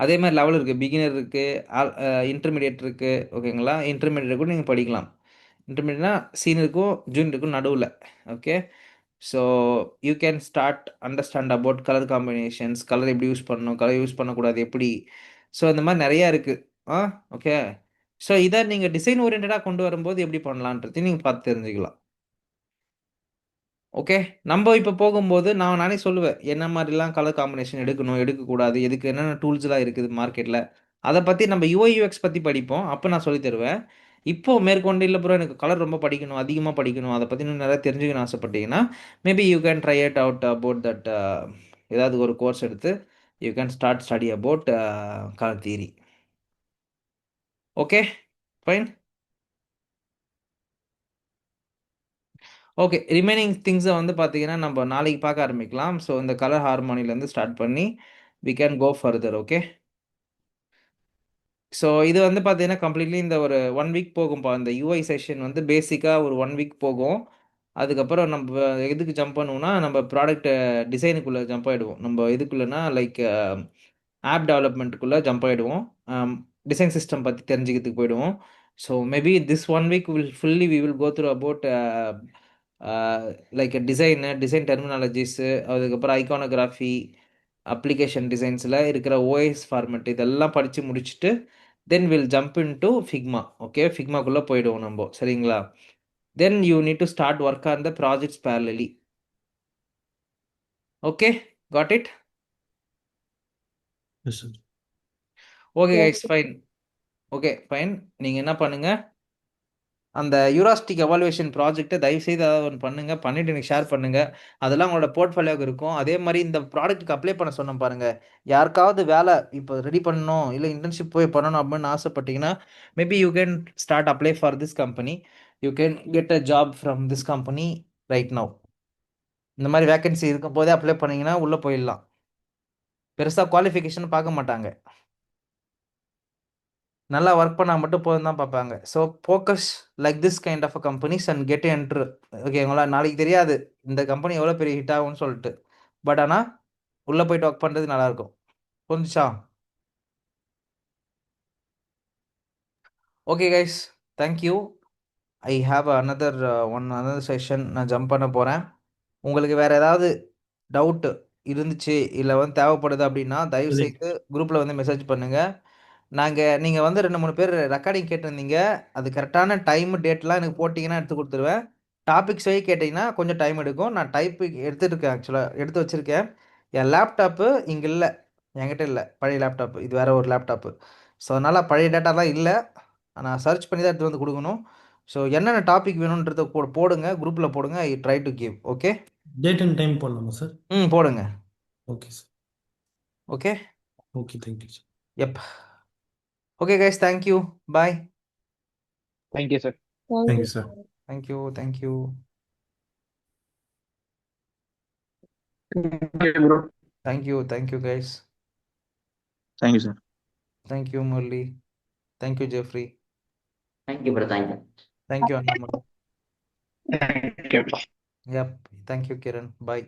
அதே மாதிரி லெவல் இருக்குது. பிகினர் இருக்குது, இன்டர்மீடியட் இருக்குது. ஓகேங்களா? இன்டர்மீடியட் கூட நீங்கள் படிக்கலாம். இன்டர்மீடியட்னா சீனியருக்கும் ஜூனியருக்கும் நடுவில். Okay. So you can start understand about colour combinations, colour எப்படி யூஸ் பண்ணணும், கலர் யூஸ் பண்ணக்கூடாது எப்படி. ஸோ இந்த மாதிரி நிறையா இருக்குது. ஓகே. ஸோ இதை நீங்கள் டிசைன் ஓரியன்டாக கொண்டு வரும்போது எப்படி பண்ணலான்றதையும் நீங்கள் பார்த்து தெரிஞ்சுக்கலாம். ஓகே. நம்ம இப்போ போகும்போது நானே சொல்லுவேன் என்ன மாதிரிலாம் கலர் காம்பினேஷன் எடுக்கணும், எடுக்கக்கூடாது, எதுக்கு என்னென்ன டூல்ஸ்லாம் இருக்குது மார்க்கெட்டில். அதை பற்றி நம்ம யூஐ யூஎக்ஸ் பற்றி படிப்போம். அப்போ நான் சொல்லித் தருவேன். இப்போ மேற்கொண்டு இல்லை ப்ரோ எனக்கு கலர் ரொம்ப படிக்கணும், அதிகமாக படிக்கணும், அதை பற்றி இன்னும் நிறையா தெரிஞ்சுக்கணும்னு ஆசைப்பட்டீங்கன்னா maybe you can try it out about that. ஏதாவது ஒரு கோர்ஸ் எடுத்து you can start study about colour theory. Okay fine. Okay. Remaining திங்ஸை வந்து பார்த்தீங்கன்னா நம்ம நாளைக்கு பார்க்க ஆரம்பிக்கலாம். ஸோ இந்த கலர் ஹார்மோனிலேருந்து ஸ்டார்ட் பண்ணி we can go further. Okay. So இது வந்து பார்த்தீங்கன்னா கம்ப்ளீட்லி இந்த ஒரு 1 வீக் போகும்ப்பா. இந்த யூஐ செஷன் வந்து பேசிக்காக ஒரு 1 வீக் போகும். அதுக்கப்புறம் நம்ம எதுக்கு ஜம்ப் பண்ணுவோம்னா நம்ம ப்ராடக்ட் டிசைனுக்குள்ளே ஜம்ப் ஆகிடுவோம். நம்ம இதுக்குள்ளேனா லைக் ஆப் டெவலப்மெண்ட்டுக்குள்ளே ஜம்ப் ஆகிடுவோம். டிசைன் சிஸ்டம் பற்றி தெரிஞ்சுக்கிறதுக்கு போயிடுவோம். So maybe this 1 week we will go through about like design terminologies, அதுக்கப்புறம் ஐகானோகிராஃபி, அப்ளிகேஷன் டிசைன்ஸில் இருக்கிற ஓஎஸ் ஃபார்மெட் இதெல்லாம் படித்து முடிச்சுட்டு then will jump into Figma. Okay. ஃபிக்மாக்குள்ளே போயிடுவோம் நம்ம. சரிங்களா? Then you need to start work on the projects parallelly. Okay. Got it? Yes sir. Okay Yes, guys fine. Okay fine. நீங்கள் என்ன பண்ணுங்கள், அந்த யூராஸ்டிக் எவாலுவேஷன் ப்ராஜெக்ட்டை தயவுசெய்து ஏதாவது ஒன்று பண்ணுங்கள், பண்ணிவிட்டு எனக்கு ஷேர் பண்ணுங்கள். அதெல்லாம் உங்களோட போர்ட்ஃபோலியோவுக்கு இருக்கும். அதே மாதிரி இந்த ப்ராடக்ட்டுக்கு அப்ளை பண்ண சொன்னோம் பாருங்கள், யாருக்காவது வேலை இப்போ ரெடி பண்ணணும் இல்லை இன்டர்ன்ஷிப் போய் பண்ணணும் அப்படின்னு ஆசைப்பட்டீங்கன்னா maybe you can start apply for this company. You can get a job from this company right now. இந்த மாதிரி வேகன்சி இருக்கும் போதே அப்ளை பண்ணிங்கன்னா உள்ளே போயிடலாம். பெருசாக குவாலிஃபிகேஷன் பார்க்க மாட்டாங்க, நல்லா ஒர்க் பண்ணால் மட்டும் போதும் தான் பார்ப்பாங்க. So focus like this kind of a companies and get entry. ஓகேங்களா? நாளைக்கு தெரியாது இந்த கம்பெனி எவ்வளோ பெரிய ஹிட் ஆகும்னு சொல்லிட்டு. பட் ஆனால் உள்ளே போயிட்டு ஒர்க் பண்ணுறது நல்லாயிருக்கும். புரிஞ்சுச்சா? Okay guys, thank you. I have another session நான் ஜம்ப் பண்ண போகிறேன். உங்களுக்கு வேற ஏதாவது டவுட் இருந்துச்சு இல்லை வந்து தேவைப்படுது அப்படின்னா தயவு சரி. செய்து குரூப்பில் வந்து மெசேஜ் பண்ணுங்க. நீங்கள் வந்து 2-3 பேர் ரெக்கார்டிங் கேட்டிருந்தீங்க. அது கரெக்டான டைம் டேட்லாம் எனக்கு போட்டிங்கன்னா எடுத்து கொடுத்துருவேன். டாபிக்ஸ் வை கேட்டிங்கன்னா கொஞ்சம் டைம் எடுக்கும். நான் எடுத்துருக்கேன், ஆக்சுவலாக எடுத்து வச்சுருக்கேன். என் லேப்டாப்பு இங்கே இல்லை, என்கிட்ட இல்லை, பழைய லேப்டாப்பு, இது வேற ஒரு லேப்டாப்பு. ஸோ அதனால் பழைய டேட்டாலாம் இல்லை, நான் சர்ச் பண்ணி தான் எடுத்து வந்து கொடுக்கணும். ஸோ என்னென்ன டாபிக் வேணுன்றதை போடுங்க, குரூப்பில் போடுங்க. I try to give. Okay, date and time போடலாமா சார்? போடுங்க. Okay sir. Okay, okay, thank you sir. எப். Okay guys, thank you, bye. Thank you sir. Thank you thank you sir. Sir. Thank you, thank you. Thank you guys. Thank you sir. Thank you Murali. Thank you Jeffrey. Thank you bro, thank you. Thank you Annamalai. Thank you. Yep. Thank you, Kiran. Bye.